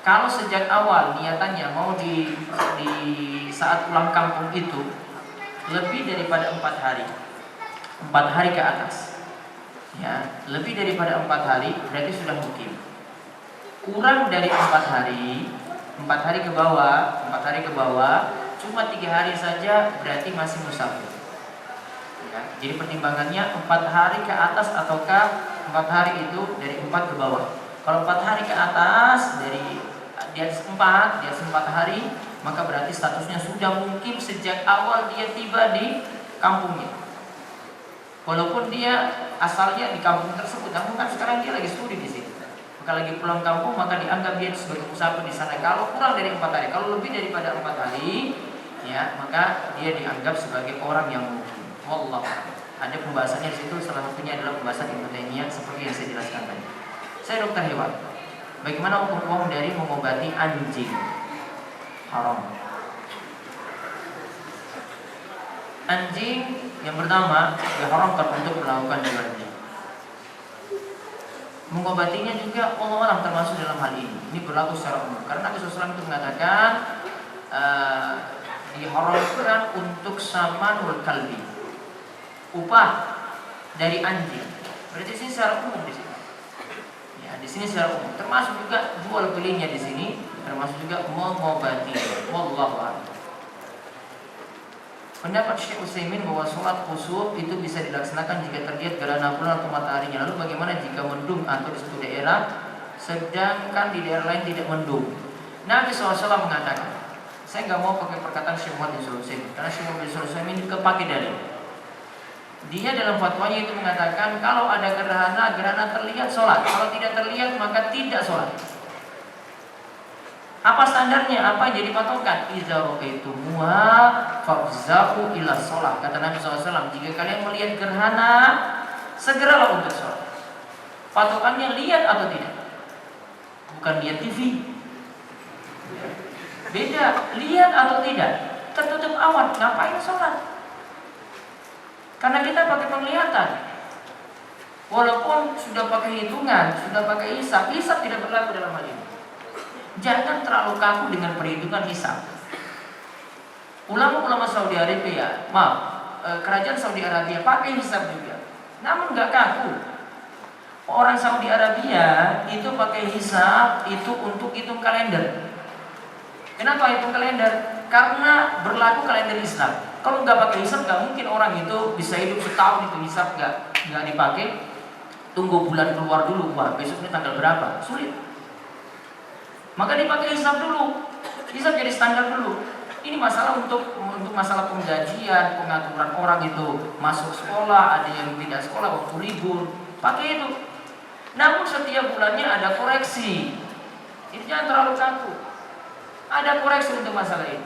Kalau sejak awal niatannya mau di saat pulang kampung itu lebih daripada 4 hari, 4 hari ke atas, ya, lebih daripada 4 hari berarti sudah mukim. Kurang dari 4 hari, 4 hari ke bawah, 4 hari ke bawah, cuma 3 hari saja berarti masih musafir. Ya, jadi pertimbangannya 4 hari ke atas ataukah 4 hari itu dari 4 ke bawah. Kalau 4 hari ke atas dari di atas 4 hari, maka berarti statusnya sudah mukim sejak awal dia tiba di kampungnya. Walaupun dia asalnya di kampung tersebut, namun kan sekarang dia lagi studi di sini. Maka lagi pulang kampung, maka dianggap dia sebagai musafir di sana. Kalau kurang dari 4 hari, kalau lebih daripada 4 hari, ya, maka dia dianggap sebagai orang yang mukim. Wallah. Ada pembahasannya di situ, salah satunya adalah pembahasan Ibnu Taimiyah seperti yang saya jelaskan tadi. Saya dokter hewan. Bagaimana hukum dari mengobati anjing? Haram. Anjing yang pertama diharamkan untuk melakukan jual beli. Mengobatinya juga Allah termasuk dalam hal ini. Ini berlaku secara umum. Karena Nabi SAW itu mengatakan diharamkan untuk samanul kalbi, upah dari anjing. Berarti sini secara umum di sini. Ya, di sini secara umum. Termasuk juga jual belinya di sini. Termasuk juga mengobati. Wallahu a'lam. Pendapat Syekh Utsaimin bahwa sholat khusuf itu bisa dilaksanakan jika terlihat gerhana bulan atau mataharinya. Lalu bagaimana jika mendung atau di suatu daerah, sedangkan di daerah lain tidak mendung? Nabi SAW mengatakan, saya nggak mau pakai perkataan Syekh Muhammad bin Shalih Utsaimin, karena Syekh Muhammad bin Shalih Utsaimin kepake dalil. Dia dalam fatwanya itu mengatakan kalau ada gerhana terlihat sholat, kalau tidak terlihat maka tidak sholat. Apa standarnya? Apa yang jadi patokan? Idza ra'aitumuha fafza'u ila shalah. Kata Nabi SAW, jika kalian melihat gerhana, segeralah untuk sholat. Patokannya lihat atau tidak? Bukan lihat TV. Beda, lihat atau tidak. Tertutup awan, ngapain sholat? Karena kita pakai penglihatan. Walaupun sudah pakai hitungan, sudah pakai hisab tidak berlaku dalam hal ini. Jangan terlalu kaku dengan perhitungan hisab. Ulama-ulama Saudi Arabia, kerajaan Saudi Arabia pakai hisab juga, namun nggak kaku. Orang Saudi Arabia itu pakai hisab itu untuk hitung kalender. Kenapa hitung kalender? Karena berlaku kalender Islam. Kalau nggak pakai hisab, nggak mungkin orang itu bisa hidup setahun itu hisab nggak dipakai. Tunggu bulan keluar dulu, wah besok ini tanggal berapa? Sulit. Maka dipakai hisab dulu. Hisab jadi standar dulu. Ini masalah untuk masalah penggajian, pengaturan orang itu masuk sekolah, ada yang tidak sekolah waktu libur, pakai itu. Namun setiap bulannya ada koreksi. Ini jangan terlalu kaku. Ada koreksi untuk masalah ini.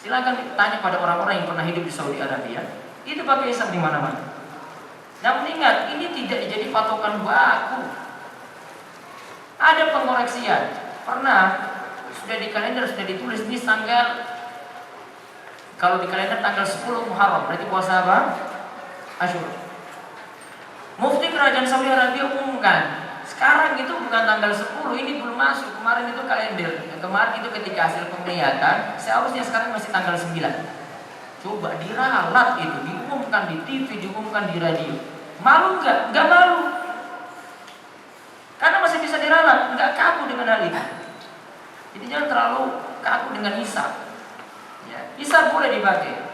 Silakan tanya pada orang-orang yang pernah hidup di Saudi Arabia, itu pakai hisab di mana-mana. Namun ingat, ini tidak jadi patokan baku. Ada pengoreksian. Pernah sudah di kalender sudah ditulis ini tanggal Kalau di kalender tanggal 10 Muharram, berarti puasa apa? Asyura. Mufti Kerajaan Saudi Arabia umumkan, sekarang itu bukan tanggal 10, ini belum masuk. Kemarin itu kalender, kemarin itu ketika hasil penglihatan, seharusnya sekarang masih tanggal 9. Coba diralat itu, diumumkan di TV, diumumkan di radio. Malu nggak? Nggak malu. Karena masih bisa diralat, nggak kaku dengan hal ini. Jadi jangan terlalu kaku dengan hisab. Ya, hisab boleh dipakai.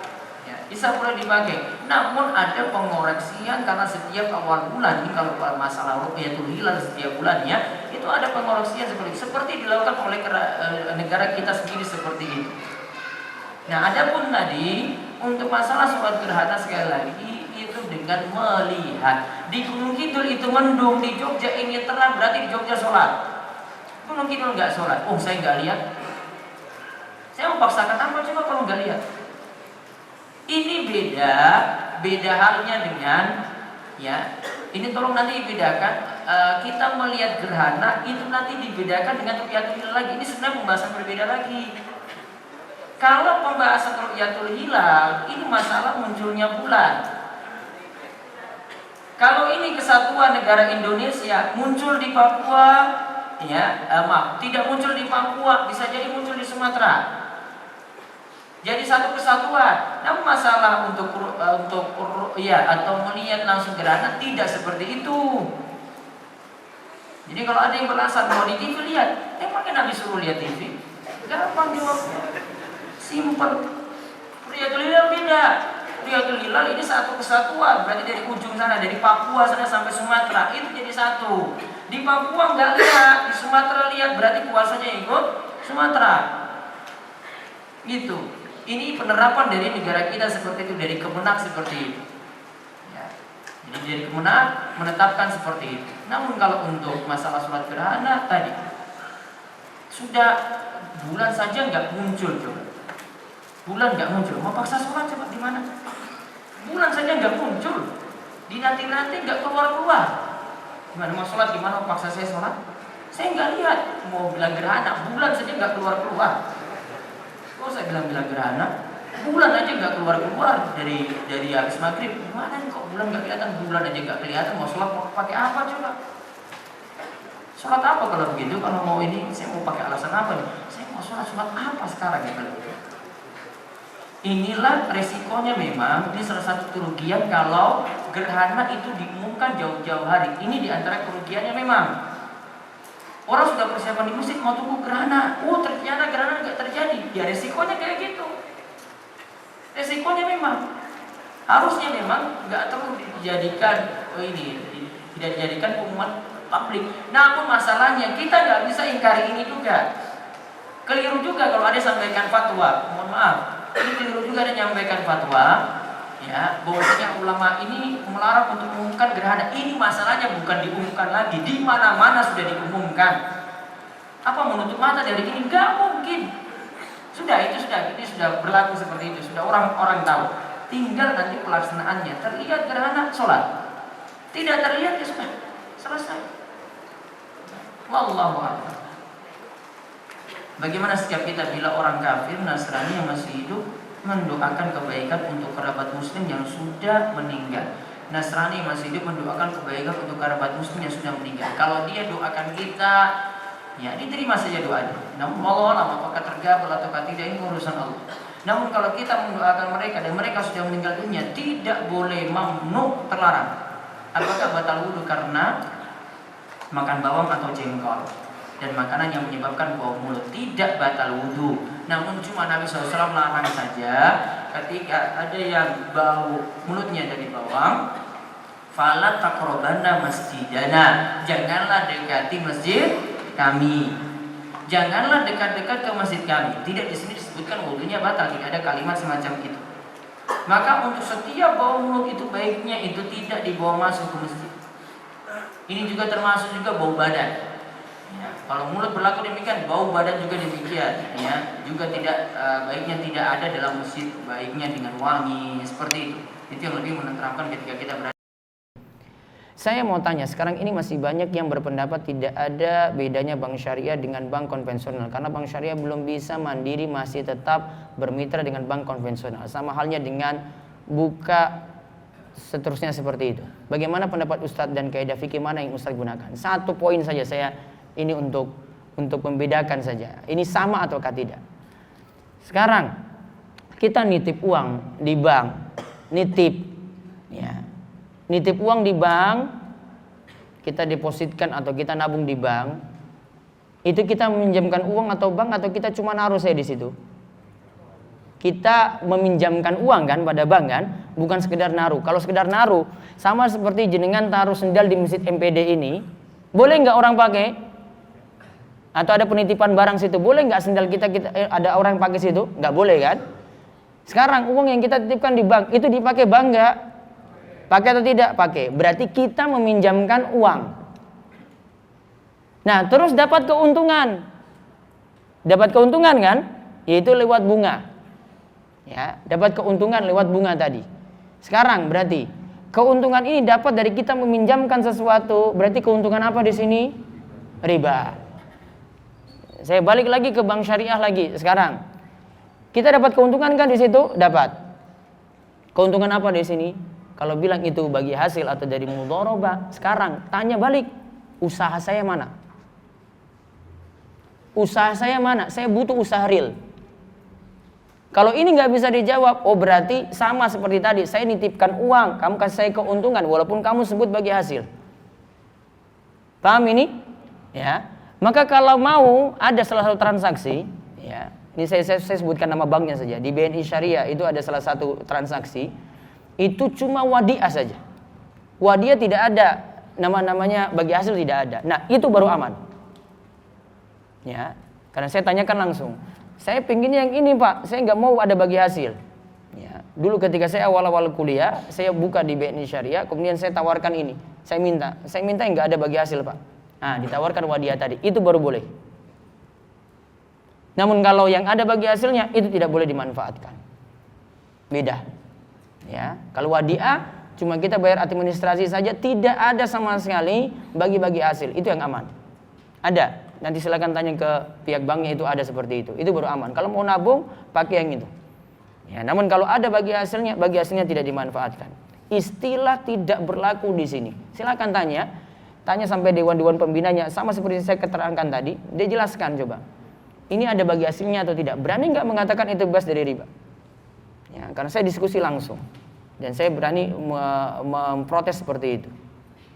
Bisa boleh dipakai, namun ada pengoreksian karena setiap awal bulan ini kalau masalah ru'yatul hilal setiap bulannya itu ada pengoreksian seperti dilakukan oleh negara kita sendiri seperti itu. Nah, adapun tadi untuk masalah sholat gerhana sekali lagi itu dengan melihat di Gunung Kidul itu mendung, di Jogja ini terang, berarti di Jogja sholat. Gunung Kidul nggak sholat, oh saya nggak lihat. Saya mau paksakan apa coba kalau nggak lihat? Ini beda halnya dengan ya. Ini tolong nanti dibedakan. Kita melihat gerhana itu nanti dibedakan dengan ru'yatul hilal lagi. Ini sebenarnya pembahasan berbeda lagi. Kalau pembahasan ru'yatul hilal ini masalah munculnya bulan. Kalau ini kesatuan negara Indonesia muncul di Papua, ya tidak muncul di Papua, bisa jadi muncul di Sumatera. Jadi satu kesatuan. Namun masalah untuk ya atau melihat langsung gerhana tidak seperti itu. Jadi kalau ada yang beralasan mau di TV lihat, emangnya Nabi suruh lihat TV? Gampang jawabnya, simpel. Ru'yatul hilal beda. Ru'yatul hilal ini satu kesatuan, berarti dari ujung sana, dari Papua sana sampai Sumatera itu jadi satu. Di Papua nggak lihat, di Sumatera lihat, berarti puasanya ikut Sumatera. Gitu. Ini penerapan dari negara kita seperti itu, dari Kemenak seperti itu. Ya. Jadi dari Kemenak menetapkan seperti itu. Namun kalau untuk masalah sholat gerhana tadi sudah bulan saja nggak muncul, coba. Bulan nggak muncul, mau paksa sholat coba di mana? Bulan saja nggak muncul, dinanti nggak keluar. Gimana mau sholat? Gimana mau paksa saya sholat? Saya nggak lihat, mau bilang gerhana, bulan saja nggak keluar. Kok saya bilang gerhana, bulan aja nggak keluar dari habis maghrib. Gimana nih kok bulan nggak kelihatan? Bulan aja nggak kelihatan, mau sholat mau pakai apa coba? Sholat apa kalau begitu? Kalau mau ini, saya mau pakai alasan apa nih? Saya mau sholat apa sekarang ya kalau begitu? Inilah resikonya memang. Ini salah satu kerugian kalau gerhana itu diumumkan jauh-jauh hari. Ini diantara kerugiannya memang. Orang sudah persiapan di masjid mau tunggu gerhana, ternyata gerhana nggak terjadi. Ya resikonya kayak gitu. Resikonya memang harusnya memang nggak perlu dijadikan tidak dijadikan pengumuman publik. Namun masalahnya kita nggak bisa ingkari ini juga. Keliru juga kalau ada sampaikan fatwa. Mohon maaf, ini keliru juga ada menyampaikan fatwa. Ya, bahwasanya ulama ini melarang untuk mengumumkan gerhana. Ini masalahnya bukan diumumkan lagi, di mana-mana sudah diumumkan. Apa menutup mata dari ini? Gak mungkin. Ini sudah berlaku seperti itu. Sudah orang-orang tahu. Tinggal nanti pelaksanaannya. Terlihat gerhana, sholat. Tidak terlihat, ya sudah selesai. Wallahu a'lam. Bagaimana sikap kita bila orang kafir Nasrani yang masih hidup mendoakan kebaikan untuk kerabat muslim yang sudah meninggal? Nasrani yang masih hidup mendoakan kebaikan untuk kerabat muslim yang sudah meninggal. Kalau dia doakan kita, ya diterima saja doanya. Namun Allah apakah tergabul atau tidak, ini urusan Allah. Namun kalau kita mendoakan mereka dan mereka sudah meninggal dunia, tidak boleh, mamnu, terlarang. Apakah batal wudu karena makan bawang atau jengkol dan makanan yang menyebabkan bau mulut? Tidak batal wudu. Namun cuma Nabi SAW melarang saja ketika ada yang bau mulutnya dari bawang, fala taqrabanna masjidana, janganlah dekati masjid kami. Janganlah dekat-dekat ke masjid kami. Tidak di sini disebutkan wudunya batal, tidak ada kalimat semacam itu. Maka untuk setiap bau mulut itu baiknya itu tidak dibawa masuk ke masjid. Ini juga termasuk juga bau badan. Ya, kalau mulut berlaku demikian, bau badan juga demikian. Ya, juga tidak baiknya tidak ada dalam masjid, baiknya dengan wangi seperti itu. Itu yang lebih menenteramkan ketika kita berada. Saya mau tanya, sekarang ini masih banyak yang berpendapat tidak ada bedanya bank syariah dengan bank konvensional, karena bank syariah belum bisa mandiri, masih tetap bermitra dengan bank konvensional. Sama halnya dengan buka seterusnya seperti itu. Bagaimana pendapat Ustadz dan kaidah fikih mana yang Ustadz gunakan? Satu poin saja saya ini untuk membedakan saja. Ini sama ataukah tidak? Sekarang kita nitip uang di bank, nitip uang di bank, kita depositkan atau kita nabung di bank. Itu kita meminjamkan uang atau bank atau kita cuma naruh saya di situ? Kita meminjamkan uang kan pada bank kan, bukan sekedar naruh. Kalau sekedar naruh, sama seperti jenengan taruh sendal di masjid MPD ini, boleh nggak orang pakai? Atau ada penitipan barang situ, boleh nggak sendal kita ada orang pakai situ? Nggak boleh kan? Sekarang uang yang kita titipkan di bank itu dipakai bank nggak? Pakai atau tidak? Pakai. Berarti kita meminjamkan uang. Nah, terus dapat keuntungan. Dapat keuntungan kan? Yaitu lewat bunga. Ya, dapat keuntungan lewat bunga tadi. Sekarang berarti keuntungan ini dapat dari kita meminjamkan sesuatu. Berarti keuntungan apa di sini? Riba. Saya balik lagi ke bank syariah lagi. Sekarang kita dapat keuntungan kan di situ? Dapat. Keuntungan apa di sini? Kalau bilang itu bagi hasil atau dari mudharabah, sekarang tanya balik, usaha saya mana? Usaha saya mana? Saya butuh usaha real. Kalau ini nggak bisa dijawab, oh berarti sama seperti tadi, saya nitipkan uang, kamu kasih saya keuntungan, walaupun kamu sebut bagi hasil. Paham ini? Ya. Maka kalau mau ada salah satu transaksi, ya, ini saya sebutkan nama banknya saja. Di BNI Syariah itu ada salah satu transaksi, itu cuma wadiah saja. Wadiah tidak ada, namanya bagi hasil tidak ada. Nah itu baru aman. Ya, karena saya tanyakan langsung. Saya pengen yang ini Pak, saya nggak mau ada bagi hasil. Ya, dulu ketika saya awal-awal kuliah, saya buka di BNI Syariah, kemudian saya tawarkan ini. Saya minta yang nggak ada bagi hasil Pak. Nah, ditawarkan wadiah tadi, itu baru boleh. Namun kalau yang ada bagi hasilnya, itu tidak boleh dimanfaatkan. Beda. Ya, kalau wadiah cuma kita bayar administrasi saja, tidak ada sama sekali bagi-bagi hasil, itu yang aman. Ada. Nanti silakan tanya ke pihak banknya itu ada seperti itu baru aman. Kalau mau nabung pakai yang itu. Ya, namun kalau ada bagi hasilnya tidak dimanfaatkan. Istilah tidak berlaku di sini. Silakan tanya sampai dewan-dewan pembinanya, sama seperti saya keterangkan tadi, dia jelaskan coba. Ini ada bagi hasilnya atau tidak? Berani nggak mengatakan itu bebas dari riba? Ya, karena saya diskusi langsung dan saya berani memprotes seperti itu.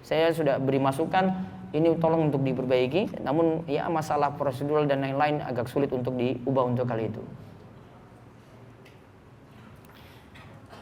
Saya sudah beri masukan. Ini tolong untuk diperbaiki, namun ya masalah prosedural dan lain-lain agak sulit untuk diubah untuk kali itu.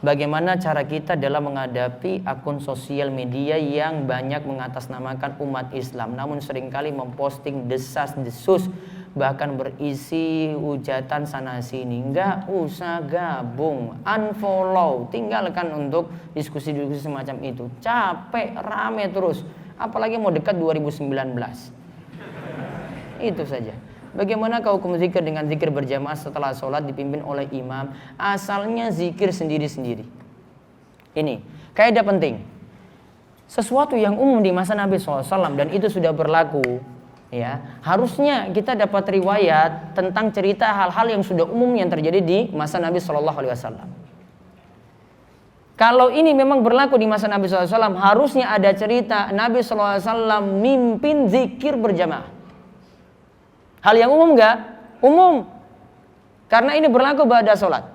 Bagaimana cara kita dalam menghadapi akun sosial media yang banyak mengatasnamakan umat Islam, namun seringkali memposting desas-desus, bahkan berisi hujatan sana sini? Nggak usah gabung, unfollow, tinggalkan untuk diskusi-diskusi semacam itu. Capek, rame terus. Apalagi mau dekat 2019. Itu saja. Bagaimana kau hukum zikir dengan zikir berjamaah setelah sholat dipimpin oleh imam? Asalnya zikir sendiri-sendiri. Ini kaidah penting. Sesuatu yang umum di masa Nabi SAW dan itu sudah berlaku, ya, harusnya kita dapat riwayat tentang cerita hal-hal yang sudah umum yang terjadi di masa Nabi SAW. Kalau ini memang berlaku di masa Nabi SAW, harusnya ada cerita Nabi SAW mimpin zikir berjamaah. Hal yang umum enggak? Umum. Karena ini berlaku ba'da sholat.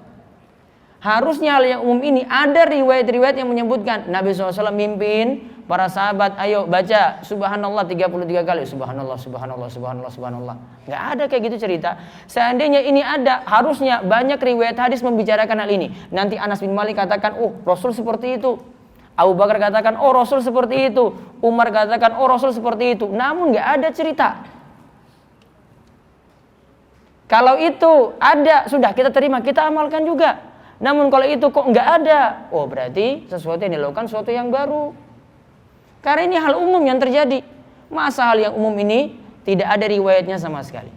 Harusnya hal yang umum ini ada riwayat-riwayat yang menyebutkan Nabi SAW mimpin para sahabat, ayo baca subhanallah 33 kali. Subhanallah, subhanallah, subhanallah, subhanallah. Enggak ada kayak gitu cerita. Seandainya ini ada, harusnya banyak riwayat hadis membicarakan hal ini. Nanti Anas bin Malik katakan, oh Rasul seperti itu. Abu Bakar katakan, oh Rasul seperti itu. Umar katakan, oh Rasul seperti itu. Namun enggak ada cerita. Kalau itu ada, sudah kita terima, kita amalkan juga. Namun kalau itu kok enggak ada, oh berarti sesuatu yang dilakukan sesuatu yang baru. Karena ini hal umum yang terjadi. Masa hal yang umum ini tidak ada riwayatnya sama sekali.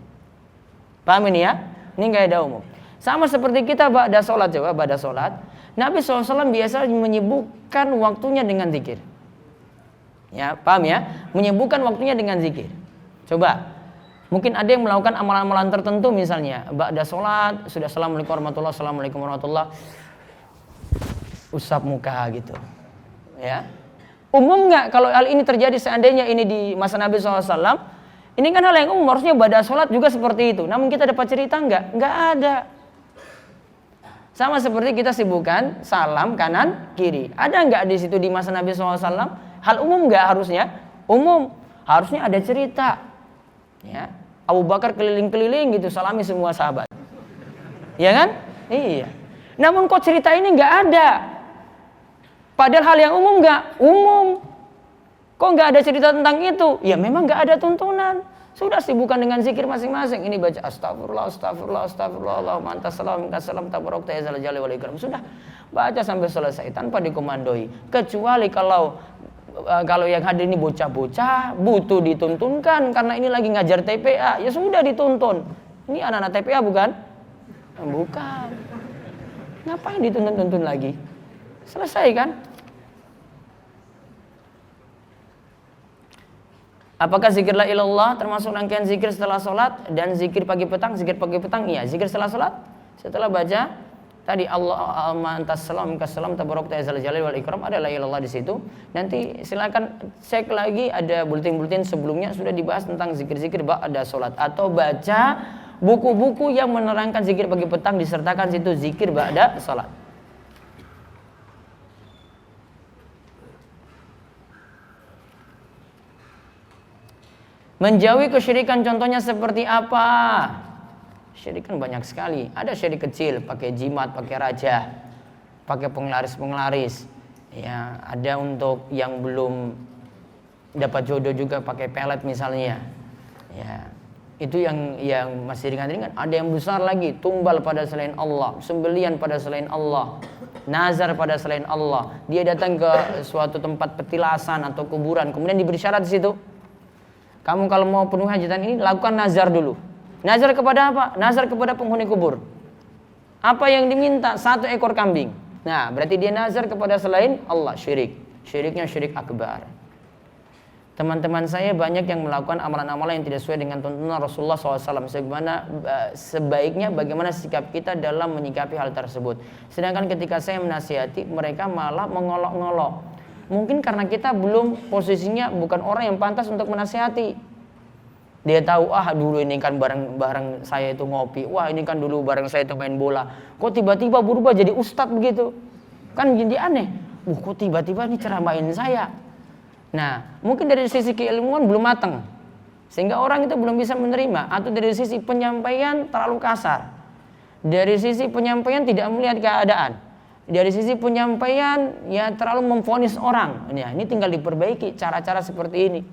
Paham ini ya? Ini kaidah umum. Sama seperti kita ba'da sholat, coba ba'da sholat. Nabi SAW biasa menyibukkan waktunya dengan zikir. Ya, paham ya? Menyibukkan waktunya dengan zikir. Coba. Mungkin ada yang melakukan amalan-amalan tertentu, misalnya ba'da sholat sudah assalamualaikum warahmatullah, assalamualaikum warahmatullah, usap muka gitu. Ya, umum nggak kalau hal ini terjadi? Seandainya ini di masa Nabi SAW, ini kan hal yang umum, harusnya ba'da sholat juga seperti itu. Namun kita dapat cerita nggak ada. Sama seperti kita sibukkan salam kanan kiri. Ada nggak di situ di masa Nabi SAW? Hal umum nggak harusnya? Umum. Harusnya ada cerita. Ya, Abu Bakar keliling-keliling gitu salami semua sahabat. Ya kan? Iya. Namun kok cerita ini nggak ada? Padahal hal yang umum nggak? Umum. Kok nggak ada cerita tentang itu? Ya memang nggak ada tuntunan. Sudah sibukkan dengan zikir masing-masing. Ini baca astagfirullah, astagfirullah, astagfirullah, Allahumma antas salam, minkas salam, tabarakta ya zal jalali wal ikram. Sudah baca sampai selesai tanpa dikomandoi. Kecuali kalau yang hadir ini bocah-bocah, butuh dituntunkan karena ini lagi ngajar TPA, ya sudah dituntun. Ini anak-anak TPA bukan? Bukan. Ngapain dituntun-tuntun lagi? Selesai kan? Apakah zikir la ilallah termasuk rangkaian zikir setelah sholat dan zikir pagi petang? Zikir pagi petang iya, zikir setelah sholat setelah baca tadi Allahumma antas salam minkas salam tabarakta ya zal jalali wal ikram, ada la ilallah di situ. Nanti silakan cek lagi, ada bulletin-bulletin sebelumnya sudah dibahas tentang zikir-zikir ba'da sholat, atau baca buku-buku yang menerangkan zikir pagi petang disertakan situ zikir ba'da sholat. Menjauhi kesyirikan contohnya seperti apa? Syirik kan banyak sekali. Ada syirik kecil, pakai jimat, pakai raja, pakai penglaris-penglaris. Ya, ada untuk yang belum dapat jodoh juga pakai pelet misalnya. Ya, itu yang masih ringan-ringan. Ada yang besar lagi, tumbal pada selain Allah, sembelian pada selain Allah, nazar pada selain Allah. Dia datang ke suatu tempat petilasan atau kuburan, kemudian diberi syarat di situ. Kamu kalau mau penuhi hajatan ini, lakukan nazar dulu. Nazar kepada apa? Nazar kepada penghuni kubur. Apa yang diminta? 1 ekor kambing. Nah, berarti dia nazar kepada selain Allah, syirik. Syiriknya syirik akbar. Teman-teman saya banyak yang melakukan amalan-amalan yang tidak sesuai dengan tuntunan Rasulullah SAW. Sebaiknya bagaimana sikap kita dalam menyikapi hal tersebut. Sedangkan ketika saya menasihati, mereka malah mengolok-ngolok. Mungkin karena kita belum posisinya bukan orang yang pantas untuk menasihati. Dia tahu, dulu ini kan bareng saya itu ngopi. Wah, ini kan dulu bareng saya itu main bola. Kok tiba-tiba berubah jadi ustadz begitu? Kan jadi aneh. Kok tiba-tiba ini ceramahin saya? Nah, mungkin dari sisi keilmuan belum matang, sehingga orang itu belum bisa menerima. Atau dari sisi penyampaian terlalu kasar. Dari sisi penyampaian tidak melihat keadaan. Dari sisi penyampaian ya terlalu memvonis orang. Ya, ini tinggal diperbaiki cara-cara seperti ini.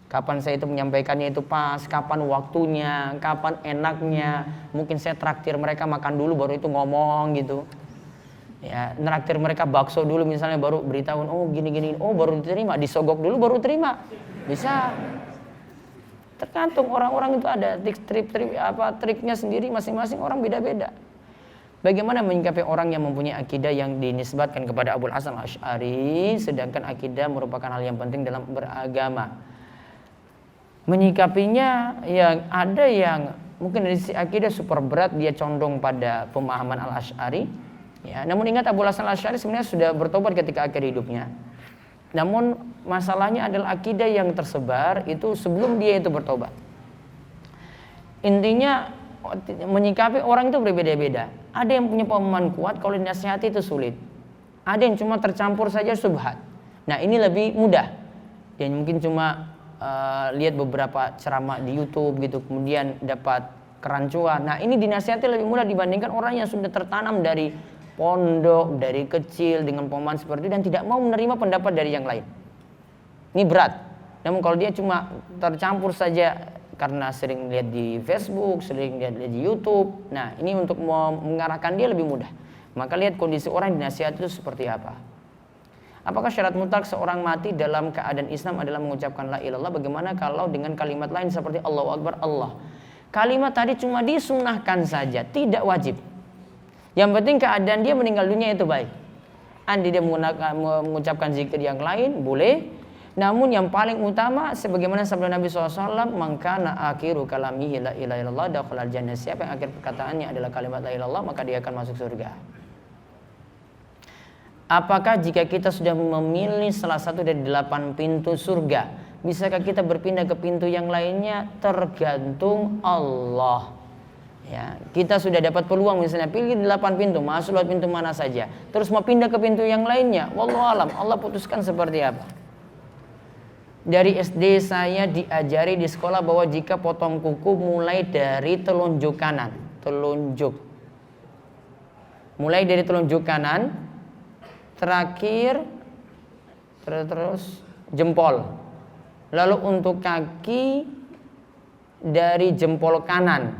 Kapan saya itu menyampaikannya itu pas, kapan waktunya, kapan enaknya. Mungkin saya traktir mereka makan dulu baru itu ngomong gitu. Ya, traktir mereka bakso dulu misalnya baru beritahu, gini-gini, baru diterima, disogok dulu baru terima. Bisa. Tergantung orang-orang itu ada triknya sendiri, masing-masing orang beda-beda. Bagaimana menyikapi orang yang mempunyai akidah yang dinisbatkan kepada Abul Hasan Al-Asy'ari, sedangkan akidah merupakan hal yang penting dalam beragama. Menyikapinya yang ada yang mungkin dari sisi akidah super berat, dia condong pada pemahaman Al-Asy'ari. Ya, namun ingat Abul Hasan Al-Asy'ari sebenarnya sudah bertobat ketika akhir hidupnya. Namun masalahnya adalah akidah yang tersebar itu sebelum dia itu bertobat. Intinya menyikapi orang itu berbeda-beda. Ada yang punya pemahaman kuat, kalau dinasihati itu sulit. Ada yang cuma tercampur saja subhat. Nah, ini lebih mudah. Dia mungkin cuma lihat beberapa ceramah di YouTube gitu, kemudian dapat kerancuan. Nah, ini dinasihati lebih mudah dibandingkan orang yang sudah tertanam dari pondok, dari kecil dengan pemahaman seperti itu dan tidak mau menerima pendapat dari yang lain. Ini berat. Namun kalau dia cuma tercampur saja karena sering lihat di Facebook, sering lihat di YouTube. Nah, ini untuk mengarahkan dia lebih mudah. Maka lihat kondisi orang yang dinasihati itu seperti apa. Apakah syarat mutlak seorang mati dalam keadaan Islam adalah mengucapkan la ilallah? Bagaimana kalau dengan kalimat lain seperti Allahu Akbar, Allah? Kalimat tadi cuma disunnahkan saja, tidak wajib. Yang penting keadaan dia meninggal dunia itu baik. Andai dia mengucapkan zikir yang lain, boleh. Namun yang paling utama sebagaimana sabda Nabi SAW, "Man kana akhiru kalamihi la ilaha illallah dakhalal jannah." Siapa yang akhir perkataannya adalah kalimat la ilaha illallah, maka dia akan masuk surga. Apakah jika kita sudah memilih salah satu dari 8 pintu surga, bisakah kita berpindah ke pintu yang lainnya? Tergantung Allah. Ya, kita sudah dapat peluang misalnya pilih 8 pintu, masuk lewat pintu mana saja. Terus mau pindah ke pintu yang lainnya, wallahu alam, Allah putuskan seperti apa. Dari SD saya diajari di sekolah bahwa jika potong kuku mulai dari telunjuk kanan, mulai dari telunjuk kanan, terakhir terus jempol. Lalu untuk kaki dari jempol kanan,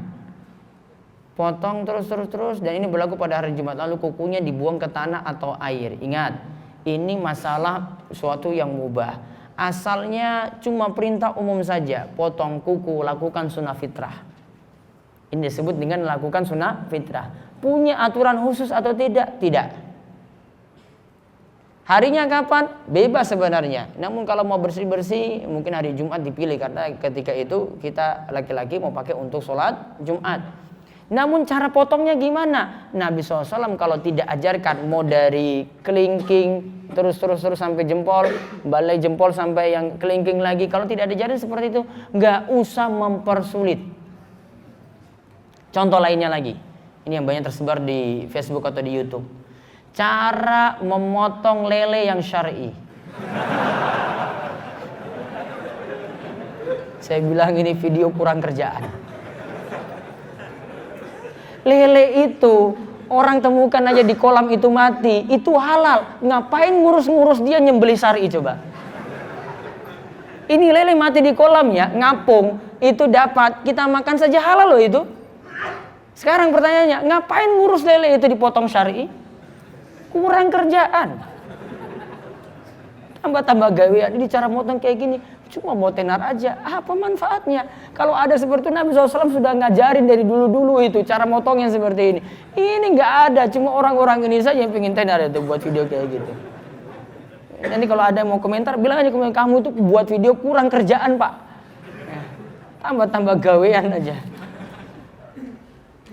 potong terus, dan ini berlaku pada hari Jumat. Lalu kukunya dibuang ke tanah atau air. Ingat, ini masalah suatu yang mubah. Asalnya cuma perintah umum saja, potong kuku, lakukan sunnah fitrah. Ini disebut dengan lakukan sunnah fitrah. Punya aturan khusus atau tidak? Tidak. Harinya kapan? Bebas sebenarnya. Namun kalau mau bersih-bersih, mungkin hari Jumat dipilih, karena ketika itu kita laki-laki mau pakai untuk sholat Jumat. Namun cara potongnya gimana? Nabi SAW kalau tidak ajarkan, mau dari kelingking terus sampai jempol, balai jempol sampai yang kelingking lagi, kalau tidak diajarin seperti itu, nggak usah mempersulit. Contoh lainnya lagi, ini yang banyak tersebar di Facebook atau di YouTube. Cara memotong lele yang syar'i. Saya bilang ini video kurang kerjaan. Lele itu orang temukan aja di kolam itu mati, itu halal. Ngapain ngurus-ngurus dia nyembeli syar'i coba? Ini lele mati di kolam ya, ngapung, itu dapat, kita makan saja halal loh itu. Sekarang pertanyaannya, ngapain ngurus lele itu dipotong syar'i? Kurang kerjaan. Tambah gawean, ini cara motong kayak gini, cuma mau tenar aja, apa manfaatnya? Kalau ada seperti itu, Nabi SAW sudah ngajarin dari dulu-dulu itu cara motong yang seperti ini. Ini nggak ada, cuma orang-orang ini saja yang pengen tenar itu buat video kayak gitu. Nanti kalau ada yang mau komentar, bilang aja kamu tuh buat video kurang kerjaan pak. Tambah gawean aja.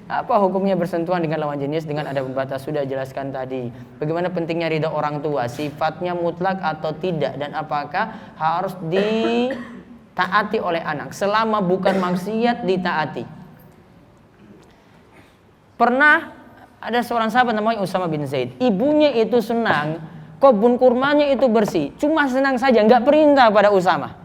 Apa hukumnya bersentuhan dengan lawan jenis dengan ada pembatas? Sudah jelaskan tadi. Bagaimana pentingnya ridha orang tua, sifatnya mutlak atau tidak, dan apakah harus ditaati oleh anak selama bukan maksiat ditaati. Pernah ada seorang sahabat namanya Usama bin Zaid. Ibunya itu senang kebun kurmanya itu bersih, cuma senang saja, nggak perintah pada Usama.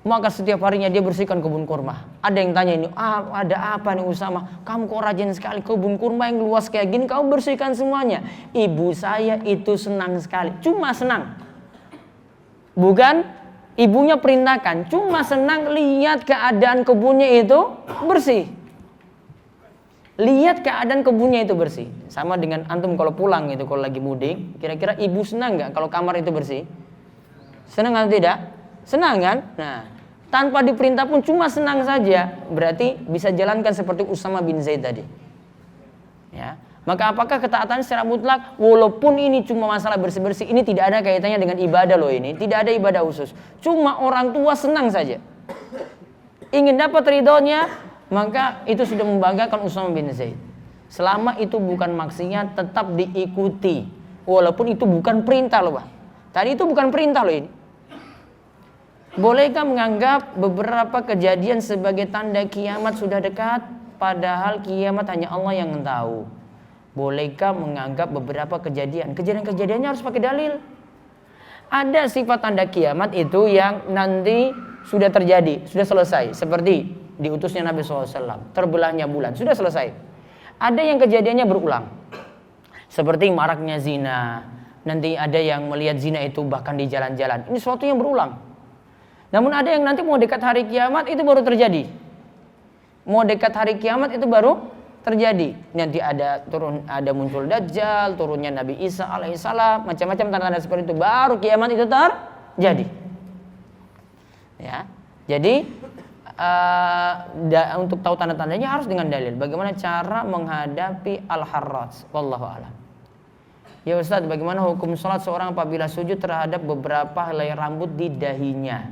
Maka setiap harinya dia bersihkan kebun kurma. Ada yang tanya ini, ada apa nih Usama? Kamu kok rajin sekali, kebun kurma yang luas kayak gini kamu bersihkan semuanya. Ibu saya itu senang sekali, cuma senang. Bukan ibunya perintahkan, cuma senang lihat keadaan kebunnya itu bersih. Lihat keadaan kebunnya itu bersih. Sama dengan antum kalau pulang itu, kalau lagi mudik, kira-kira ibu senang nggak kalau kamar itu bersih? Senang atau tidak? Senang kan? Nah, tanpa diperintah pun cuma senang saja, berarti bisa jalankan seperti Usama bin Zaid tadi. Ya. Maka apakah ketaatan secara mutlak, walaupun ini cuma masalah bersih-bersih, ini tidak ada kaitannya dengan ibadah loh ini, tidak ada ibadah khusus. Cuma orang tua senang saja. Ingin dapat ridhonya, maka itu sudah membanggakan Usama bin Zaid. Selama itu bukan maksiat, tetap diikuti. Walaupun itu bukan perintah loh, Pak. Tadi itu bukan perintah loh ini. Bolehkah menganggap beberapa kejadian sebagai tanda kiamat sudah dekat, padahal kiamat hanya Allah yang tahu? Bolehkah menganggap beberapa kejadian-kejadiannya harus pakai dalil? Ada sifat tanda kiamat itu yang nanti sudah terjadi, sudah selesai, seperti diutusnya Nabi SAW, terbelahnya bulan, sudah selesai. Ada yang kejadiannya berulang, seperti maraknya zina. Nanti ada yang melihat zina itu bahkan di jalan-jalan. Ini sesuatu yang berulang. Namun ada yang nanti mau dekat hari kiamat itu baru terjadi. Mau dekat hari kiamat itu baru terjadi. Nanti ada muncul Dajjal, turunnya Nabi Isa alaihissalam, macam-macam tanda-tanda seperti itu. Baru kiamat itu terjadi. Ya. Jadi untuk tahu tanda-tandanya harus dengan dalil. Bagaimana cara menghadapi al-harraj? Wallahu a'lam. Ya Ustaz, bagaimana hukum sholat seorang apabila sujud terhadap beberapa helai rambut di dahinya?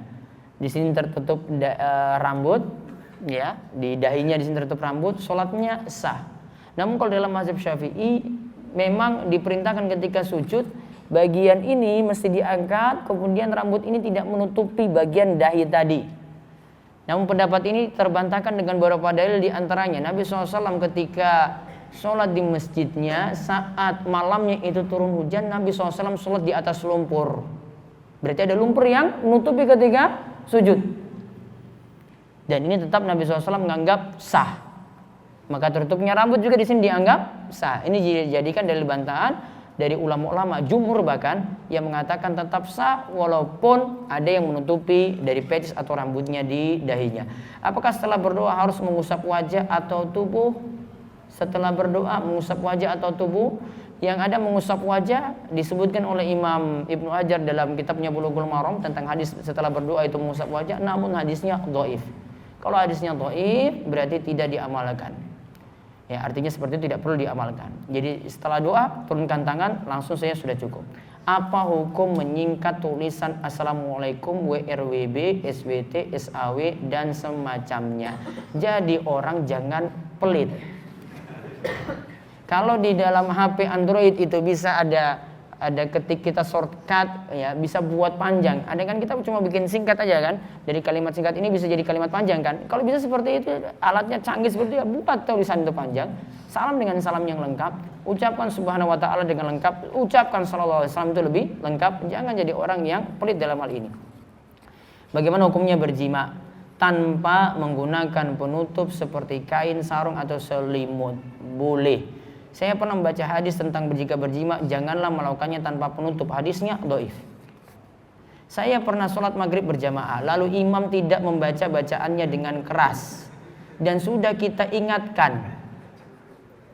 Di sini tertutup rambut, ya, di dahinya di sini tertutup rambut, sholatnya sah. Namun kalau dalam mazhab Syafi'i memang diperintahkan ketika sujud bagian ini mesti diangkat, kemudian rambut ini tidak menutupi bagian dahi tadi. Namun pendapat ini terbantahkan dengan beberapa dalil, di antaranya Nabi SAW ketika sholat di masjidnya saat malamnya itu turun hujan, Nabi SAW sholat di atas lumpur. Berarti ada lumpur yang menutupi ketika sujud. Dan ini tetap Nabi SAW menganggap sah. Maka tertutupnya rambut juga di sini dianggap sah. Ini dijadikan dalil bantahan dari ulama-ulama jumhur bahkan yang mengatakan tetap sah walaupun ada yang menutupi dari petis atau rambutnya di dahinya. Apakah setelah berdoa harus mengusap wajah atau tubuh? Setelah berdoa mengusap wajah atau tubuh? Yang ada mengusap wajah disebutkan oleh Imam Ibnu Hajar dalam kitabnya Bulughul Maram tentang hadis setelah berdoa itu mengusap wajah, namun hadisnya dhaif. Kalau hadisnya dhaif berarti tidak diamalkan. Ya, artinya seperti itu, tidak perlu diamalkan. Jadi setelah doa turunkan tangan langsung saja sudah cukup. Apa hukum menyingkat tulisan Assalamualaikum, WRWB, SWT, SAW dan semacamnya? Jadi orang jangan pelit. Kalau di dalam HP Android itu bisa ada ketik kita shortcut, ya, bisa buat panjang. Ada kan kita cuma bikin singkat aja kan. Dari kalimat singkat ini bisa jadi kalimat panjang kan. Kalau bisa seperti itu, alatnya canggih seperti itu, buat tulisan itu panjang. Salam dengan salam yang lengkap, ucapkan subhanahu wa ta'ala dengan lengkap, ucapkan sallallahu alaihi wasallam itu lebih lengkap. Jangan jadi orang yang pelit dalam hal ini. Bagaimana hukumnya berjima tanpa menggunakan penutup seperti kain, sarung atau selimut? Boleh. Saya pernah membaca hadis tentang jika berjima janganlah melakukannya tanpa penutup. Hadisnya dhaif. Saya pernah sholat maghrib berjamaah, lalu imam tidak membaca bacaannya dengan keras dan sudah kita ingatkan,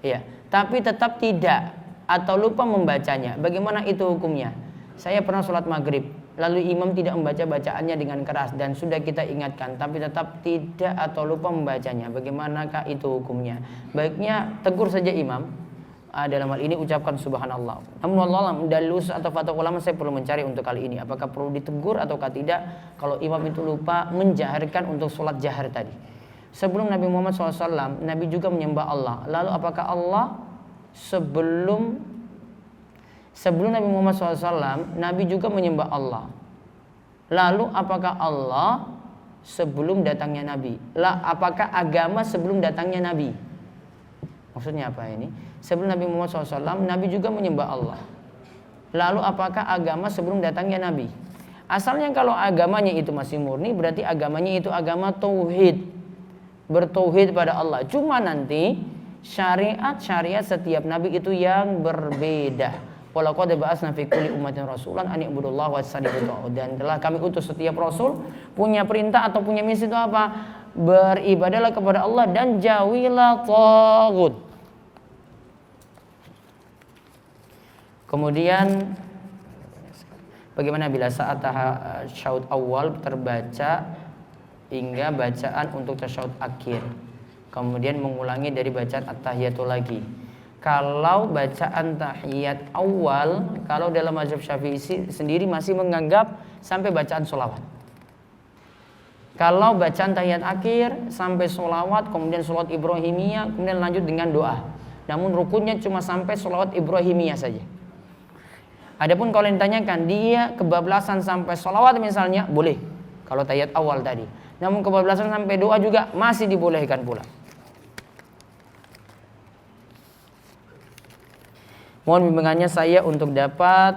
ya, tapi tetap tidak atau lupa membacanya. Bagaimana itu hukumnya? Saya pernah sholat maghrib, lalu imam tidak membaca bacaannya dengan keras dan sudah kita ingatkan, tapi tetap tidak atau lupa membacanya. Bagaimanakah itu hukumnya? Baiknya tegur saja imam. Dalam hal ini ucapkan subhanallah. Namun Allah dalil atau fatwa ulama saya perlu mencari untuk kali ini. Apakah perlu ditegur ataukah tidak kalau imam itu lupa menjaharkan untuk sholat jahar tadi. Sebelum Nabi Muhammad SAW, Nabi juga menyembah Allah. Lalu apakah Allah sebelum Nabi Muhammad SAW, Nabi juga menyembah Allah. Lalu apakah Allah sebelum datangnya Nabi? Apakah agama sebelum datangnya Nabi? Maksudnya apa ini? Sebelum Nabi Muhammad SAW, Nabi juga menyembah Allah. Lalu apakah agama sebelum datangnya Nabi? Asalnya kalau agamanya itu masih murni, berarti agamanya itu agama tauhid, bertauhid pada Allah. Cuma nanti syariat setiap Nabi itu yang berbeda. Walaqad ba'atsna fi kulli ummatin rasulan an i'budullaha wastaghfiruh. Dan telah kami utus setiap rasul punya perintah atau punya misi itu apa? Beribadahlah kepada Allah dan jauhilah taghut. Kemudian bagaimana bila saat tasyahud awal terbaca hingga bacaan untuk tasyahud akhir, kemudian mengulangi dari bacaan at-tahiyatul lagi. Kalau bacaan tahiyat awal, kalau dalam mazhab Syafi'i sendiri masih menganggap sampai bacaan sholawat. Kalau bacaan tahiyat akhir sampai sholawat, kemudian sholawat Ibrahimiyah, kemudian lanjut dengan doa. Namun rukunnya cuma sampai sholawat Ibrahimiyah saja. Adapun kalau ditanyakan dia kebablasan sampai sholawat misalnya, boleh. Kalau tahiyat awal tadi. Namun kebablasan sampai doa juga masih dibolehkan pula. Mohon bimbingannya saya untuk dapat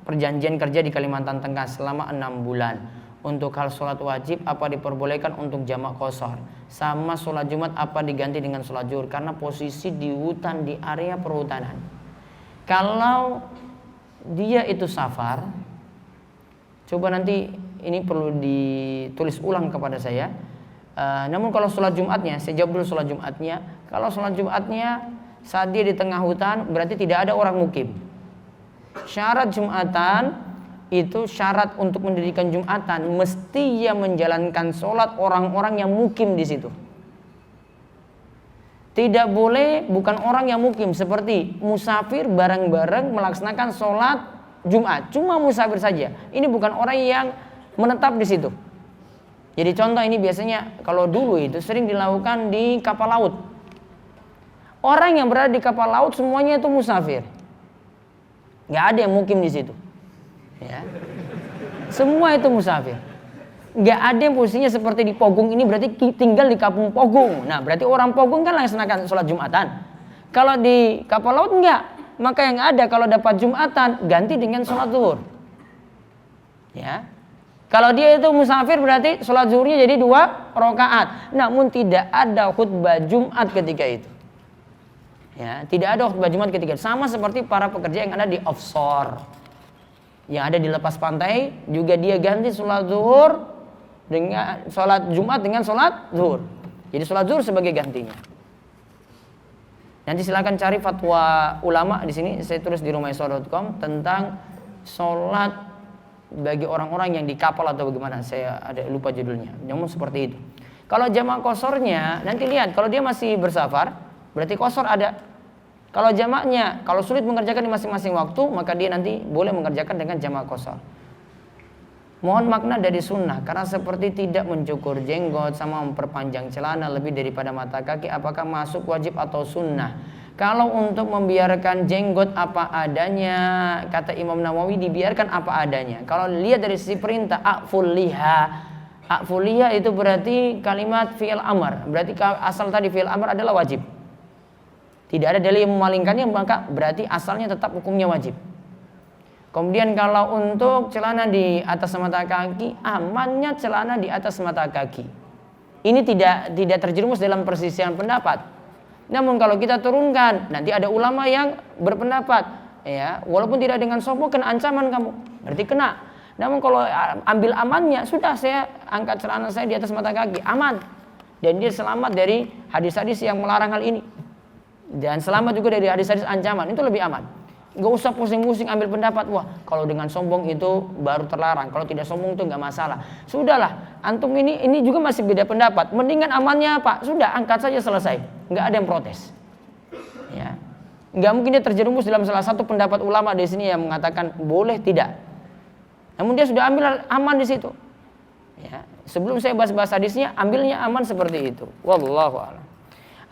perjanjian kerja di Kalimantan Tengah selama 6 bulan. Untuk hal sholat wajib apa diperbolehkan untuk jamak qashar? Sama sholat Jumat apa diganti dengan sholat zuhur? Karena posisi di hutan, di area perhutanan. Kalau dia itu safar, coba nanti ini perlu ditulis ulang kepada saya. Namun kalau sholat Jumatnya, saya jawab dulu sholat Jumatnya. Kalau sholat Jumatnya saat dia di tengah hutan, berarti tidak ada orang mukim. Syarat Jumatan itu syarat untuk mendirikan Jumatan mesti ia menjalankan sholat orang-orang yang mukim di situ. Tidak boleh bukan orang yang mukim, seperti musafir bareng-bareng melaksanakan sholat Jumat. Cuma musafir saja. Ini bukan orang yang menetap di situ. Jadi contoh ini biasanya kalau dulu itu sering dilakukan di kapal laut. Orang yang berada di kapal laut semuanya itu musafir. Nggak ada yang mukim di situ. Ya. Semua itu musafir. Nggak ada yang posisinya seperti di Pogung ini berarti tinggal di kampung Pogung. Nah berarti orang Pogung kan laksanakan sholat Jumatan. Kalau di kapal laut enggak. Maka yang ada kalau dapat Jumatan ganti dengan sholat zuhur. Ya. Kalau dia itu musafir berarti sholat zuhurnya jadi 2 rakaat. Namun tidak ada khutbah Jumat ketika itu. Ya, tidak ada khutbah Jumat ketika itu. Sama seperti para pekerja yang ada di offshore. Yang ada di lepas pantai juga dia ganti sholat zuhur dengan sholat Jumat dengan sholat zuhur. Jadi sholat zuhur sebagai gantinya. Nanti silakan cari fatwa ulama di sini. Saya tulis di rumahiswa.com tentang sholat bagi orang-orang yang di kapal atau bagaimana. Saya ada lupa judulnya. Namun seperti itu. Kalau jamaah kosornya nanti lihat kalau dia masih bersafar berarti kosor ada. Kalau jamaahnya kalau sulit mengerjakan di masing-masing waktu maka dia nanti boleh mengerjakan dengan jamaah kosor. Mohon makna dari sunnah karena seperti tidak mencukur jenggot sama memperpanjang celana lebih daripada mata kaki, apakah masuk wajib atau sunnah? Kalau untuk membiarkan jenggot apa adanya, kata Imam Nawawi dibiarkan apa adanya. Kalau lihat dari sisi perintah a'ful liha itu berarti kalimat fi'il amr, berarti asal tadi fi'il amr adalah wajib. Tidak ada dalil yang memalingkannya maka berarti asalnya tetap hukumnya wajib. Kemudian kalau untuk celana di atas mata kaki, amannya celana di atas mata kaki. Ini tidak terjerumus dalam perselisihan pendapat. Namun kalau kita turunkan, nanti ada ulama yang berpendapat, ya, walaupun tidak dengan sombong kena ancaman kamu, berarti kena. Namun kalau ambil amannya, sudah saya angkat celana saya di atas mata kaki, aman. Dan dia selamat dari hadis-hadis yang melarang hal ini. Dan selamat juga dari hadis-hadis ancaman, itu lebih aman. Gak usah pusing-pusing ambil pendapat, wah kalau dengan sombong itu baru terlarang, kalau tidak sombong itu gak masalah. Sudahlah, antum ini juga masih beda pendapat. Mendingan amannya apa? Sudah angkat saja selesai, gak ada yang protes. Ya, gak mungkin dia terjerumus dalam salah satu pendapat ulama di sini yang mengatakan boleh tidak. Namun dia sudah ambil aman di situ. Ya, sebelum saya bahas hadisnya, ambilnya aman seperti itu. Wallahu a'lam.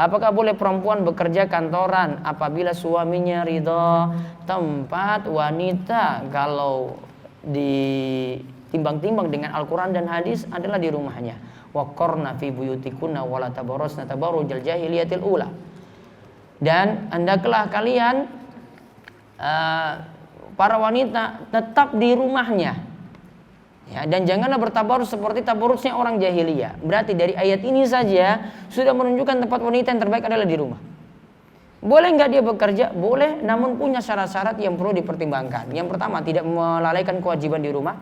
Apakah boleh perempuan bekerja kantoran apabila suaminya ridho? Tempat wanita kalau ditimbang-timbang dengan Al-Quran dan hadis adalah di rumahnya. Waqarna fi buyutikunna wala tabarrusna tabarrujal jahiliyatil ula. Dan hendaklah kalian para wanita tetap di rumahnya. Ya, dan janganlah bertabarus seperti tabarusnya orang jahiliyah. Berarti dari ayat ini saja sudah menunjukkan tempat wanita yang terbaik adalah di rumah. Boleh nggak dia bekerja? Boleh, namun punya syarat-syarat yang perlu dipertimbangkan. Yang pertama, tidak melalaikan kewajiban di rumah.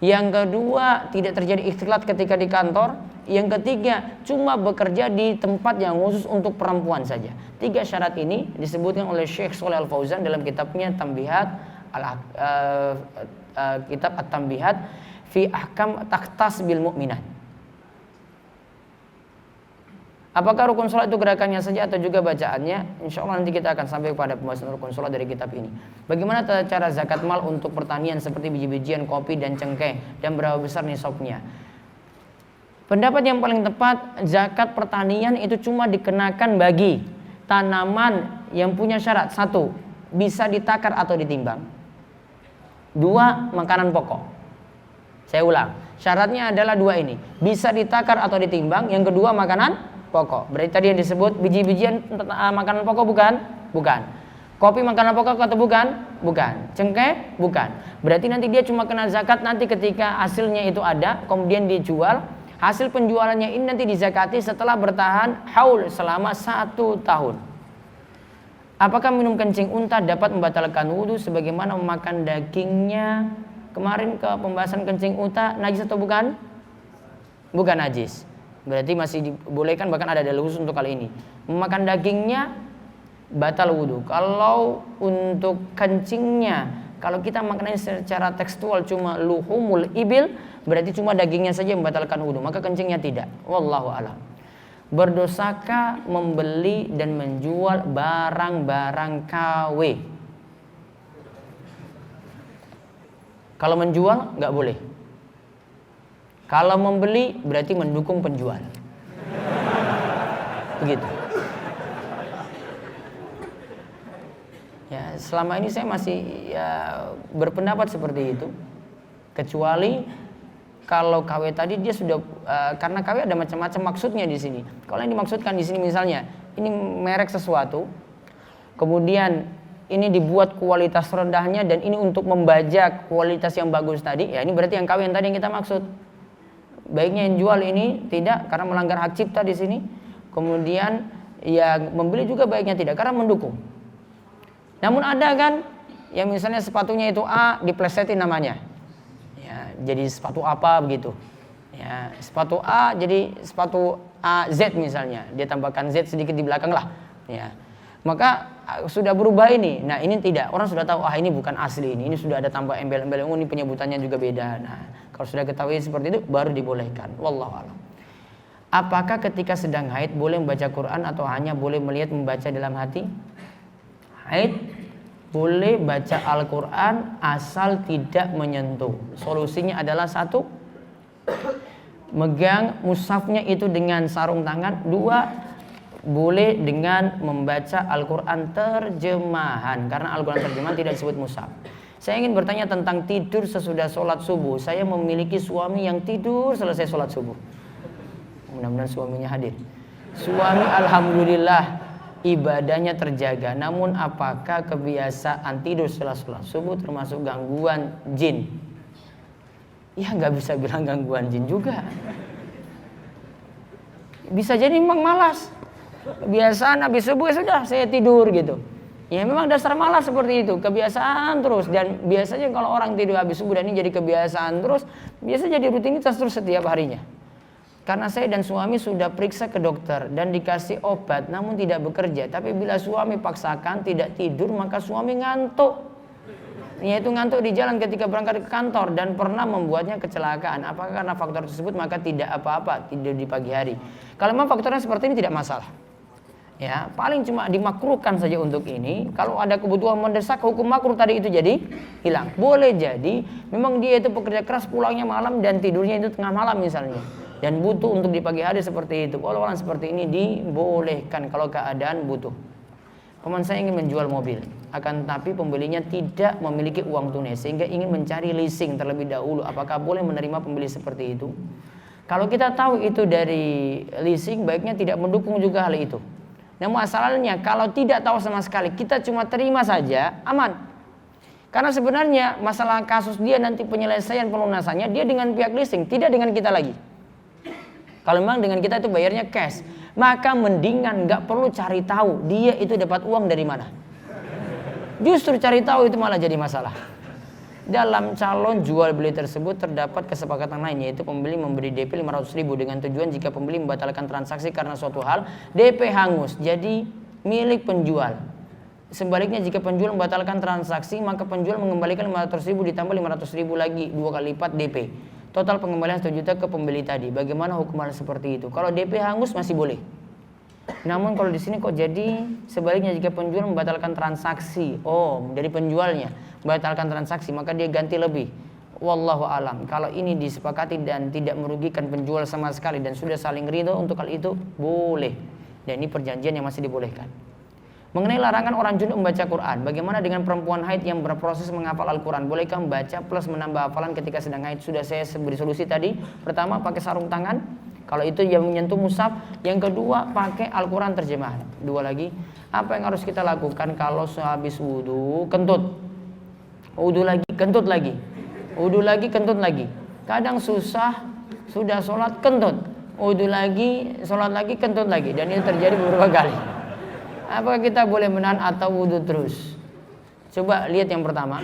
Yang kedua, tidak terjadi ikhtilat ketika di kantor. Yang ketiga, cuma bekerja di tempat yang khusus untuk perempuan saja. 3 syarat ini disebutkan oleh Syekh Shalih Al-Fauzan dalam kitabnya kitab At-Tanbihat fi ahkam takhtas bil mu'minat. Apakah rukun sholat itu gerakannya saja atau juga bacaannya? Insya Allah nanti kita akan sampai kepada pembahasan rukun sholat dari kitab ini. Bagaimana cara zakat mal untuk pertanian seperti biji-bijian, kopi dan cengkeh, dan berapa besar nisabnya? Pendapat yang paling tepat, zakat pertanian itu cuma dikenakan bagi tanaman yang punya syarat. 1, bisa ditakar atau ditimbang. 2, makanan pokok. Saya ulang, syaratnya adalah 2 ini, bisa ditakar atau ditimbang. Yang kedua, makanan pokok. Berarti tadi yang disebut biji-bijian makanan pokok bukan? Bukan. Kopi makanan pokok atau bukan? Bukan. Cengkeh? Bukan. Berarti nanti dia cuma kena zakat nanti ketika hasilnya itu ada, kemudian dijual. Hasil penjualannya ini nanti dizakati setelah bertahan haul selama 1 tahun. Apakah minum kencing unta dapat membatalkan wudhu sebagaimana memakan dagingnya? Kemarin ke pembahasan kencing unta najis atau bukan? Bukan najis. Berarti masih dibolehkan, bahkan ada dalil khusus untuk kali ini. Memakan dagingnya batal wudhu. Kalau untuk kencingnya, kalau kita makannya secara tekstual cuma luhumul ibil, berarti cuma dagingnya saja membatalkan wudhu, maka kencingnya tidak. Wallahu a'lam. Berdosakah membeli dan menjual barang-barang KW? Kalau menjual nggak boleh. Kalau membeli berarti mendukung penjual. Begitu. Ya, selama ini saya masih berpendapat seperti itu. Kecuali kalau KW tadi dia sudah karena KW ada macam-macam maksudnya di sini. Kalau yang dimaksudkan di sini misalnya ini merek sesuatu, kemudian ini dibuat kualitas rendahnya dan ini untuk membajak kualitas yang bagus tadi, ya ini berarti yang KW yang tadi yang kita maksud. Baiknya yang jual ini tidak karena melanggar hak cipta di sini. Kemudian yang membeli juga baiknya tidak karena mendukung. Namun ada kan yang misalnya sepatunya itu A diplesetin namanya. Ya, jadi sepatu apa begitu. Ya, sepatu A jadi sepatu AZ misalnya. Dia tambahkan Z sedikit di belakang lah. Ya. Maka sudah berubah ini. Nah, ini tidak. Orang sudah tahu ini bukan asli ini. Ini sudah ada tambah embel-embel. Ini penyebutannya juga beda. Nah, kalau sudah ketahui seperti itu baru dibolehkan. Wallahu a'lam. Apakah ketika sedang haid boleh membaca Quran atau hanya boleh melihat membaca dalam hati? Haid boleh baca Al-Quran asal tidak menyentuh. Solusinya adalah satu, megang mushafnya itu dengan sarung tangan. Dua, boleh dengan membaca Al-Quran terjemahan. Karena Al-Quran terjemahan tidak disebut mushaf. Saya ingin bertanya tentang tidur sesudah sholat subuh. Saya memiliki suami yang tidur selesai sholat subuh. Mudah-mudahan suaminya hadir. Suami alhamdulillah ibadahnya terjaga. Namun apakah kebiasaan tidur setelah sholat subuh termasuk gangguan jin? Ya nggak bisa bilang gangguan jin juga. Bisa jadi memang malas. Kebiasaan habis subuh sudah saya tidur gitu. Ya memang dasar malas seperti itu. Kebiasaan terus. Dan biasanya kalau orang tidur habis subuh dan ini jadi kebiasaan terus, biasa jadi rutinitas terus setiap harinya. Karena saya dan suami sudah periksa ke dokter dan dikasih obat namun tidak bekerja. Tapi bila suami paksakan tidak tidur maka suami ngantuk. Yaitu ngantuk di jalan ketika berangkat ke kantor dan pernah membuatnya kecelakaan. Apakah karena faktor tersebut maka tidak apa-apa tidur di pagi hari. Kalau memang faktornya seperti ini tidak masalah. Ya, paling cuma dimakruhkan saja untuk ini. Kalau ada kebutuhan mendesak hukum makruh tadi itu jadi hilang. Boleh jadi memang dia itu pekerja keras pulangnya malam dan tidurnya itu tengah malam misalnya. Dan butuh untuk di pagi hari seperti itu. Kalau orang seperti ini dibolehkan kalau keadaan butuh. Paman saya ingin menjual mobil, akan tapi pembelinya tidak memiliki uang tunai sehingga ingin mencari leasing terlebih dahulu. Apakah boleh menerima pembeli seperti itu? Kalau kita tahu itu dari leasing, baiknya tidak mendukung juga hal itu. Namun asalnya kalau tidak tahu sama sekali, kita cuma terima saja, aman. Karena sebenarnya masalah kasus dia nanti penyelesaian pelunasannya dia dengan pihak leasing, tidak dengan kita lagi. Kalau memang dengan kita itu bayarnya cash, maka mendingan nggak perlu cari tahu dia itu dapat uang dari mana. Justru cari tahu itu malah jadi masalah. Dalam calon jual beli tersebut terdapat kesepakatan lain, yaitu pembeli memberi DP 500.000 dengan tujuan jika pembeli membatalkan transaksi karena suatu hal, DP hangus jadi milik penjual. Sebaliknya jika penjual membatalkan transaksi maka penjual mengembalikan 500.000 ditambah 500.000 lagi 2 kali lipat DP. Total pengembalian 1 juta ke pembeli tadi. Bagaimana hukum hal seperti itu? Kalau DP hangus masih boleh. Namun kalau di sini kok jadi sebaliknya jika penjual membatalkan transaksi, dari penjualnya membatalkan transaksi maka dia ganti lebih. Wallahu alam. Kalau ini disepakati dan tidak merugikan penjual sama sekali dan sudah saling ridho untuk hal itu boleh. Dan ini perjanjian yang masih dibolehkan. Mengenai larangan orang junub membaca Quran, bagaimana dengan perempuan haid yang berproses menghafal Al-Quran? Bolehkah membaca plus menambah hafalan ketika sedang haid? Sudah saya beri solusi tadi. Pertama, pakai sarung tangan. Kalau itu yang menyentuh mushaf. Yang kedua, pakai Al-Quran terjemahan. Dua lagi, apa yang harus kita lakukan kalau sehabis wudhu kentut? Wudhu lagi, kentut lagi. Wudhu lagi, kentut lagi. Kadang susah, sudah sholat kentut. Wudhu lagi, sholat lagi, kentut lagi. Dan ini terjadi beberapa kali. Apakah kita boleh menahan atau wudhu terus? Coba lihat yang pertama.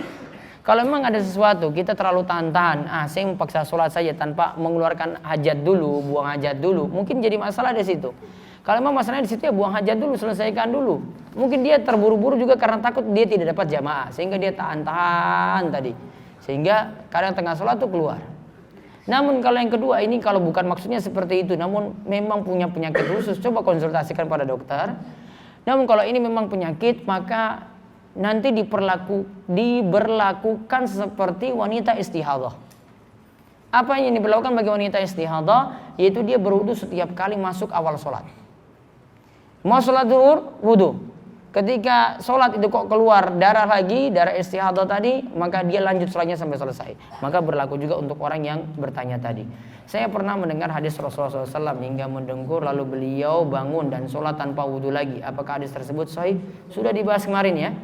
Kalau memang ada sesuatu, kita terlalu tahan-tahan. Saya memaksa sholat saja tanpa mengeluarkan hajat dulu, buang hajat dulu. Mungkin jadi masalah di situ. Kalau memang masalahnya di situ ya buang hajat dulu, selesaikan dulu. Mungkin dia terburu-buru juga karena takut dia tidak dapat jamaah. Sehingga dia tahan-tahan tadi. Sehingga kadang tengah sholat tuh keluar. Namun kalau yang kedua ini kalau bukan maksudnya seperti itu, namun memang punya penyakit khusus, coba konsultasikan pada dokter. Namun kalau ini memang penyakit, maka nanti diberlakukan seperti wanita istihadah. Apa yang diberlakukan bagi wanita istihadah? Yaitu dia berwudu setiap kali masuk awal sholat. Mau sholat zuhur, wudu. Ketika sholat itu kok keluar darah lagi, darah istihadah tadi, maka dia lanjut sholatnya sampai selesai. Maka berlaku juga untuk orang yang bertanya tadi. Saya pernah mendengar hadis Rasulullah SAW hingga mendengkur, lalu beliau bangun dan sholat tanpa wudu lagi. Apakah hadis tersebut sahih? Sudah dibahas kemarin ya.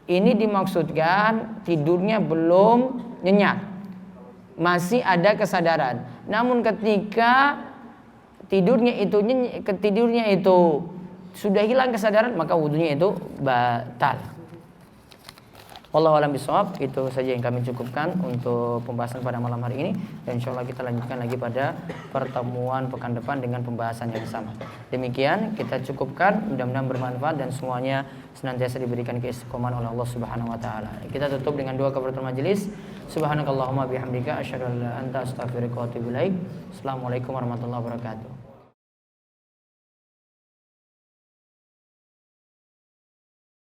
Ini dimaksudkan tidurnya belum nyenyak, masih ada kesadaran. Namun ketika tidurnya itu sudah hilang kesadaran, maka wudunya itu batal. Wallahu a'lam bishawab. Itu saja yang kami cukupkan untuk pembahasan pada malam hari ini, dan insyaallah kita lanjutkan lagi pada pertemuan pekan depan dengan pembahasan yang sama. Demikian kita cukupkan, mudah-mudahan bermanfaat dan semuanya senantiasa diberikan keistiqomahan oleh Allah Subhanahu wa taala. Kita tutup dengan doa kafaratul majelis. Subhanakallahumma bihamdika asyhadu an la ilaha illa anta astaghfiruka wa atubu ilaik. Assalamualaikum warahmatullahi wabarakatuh.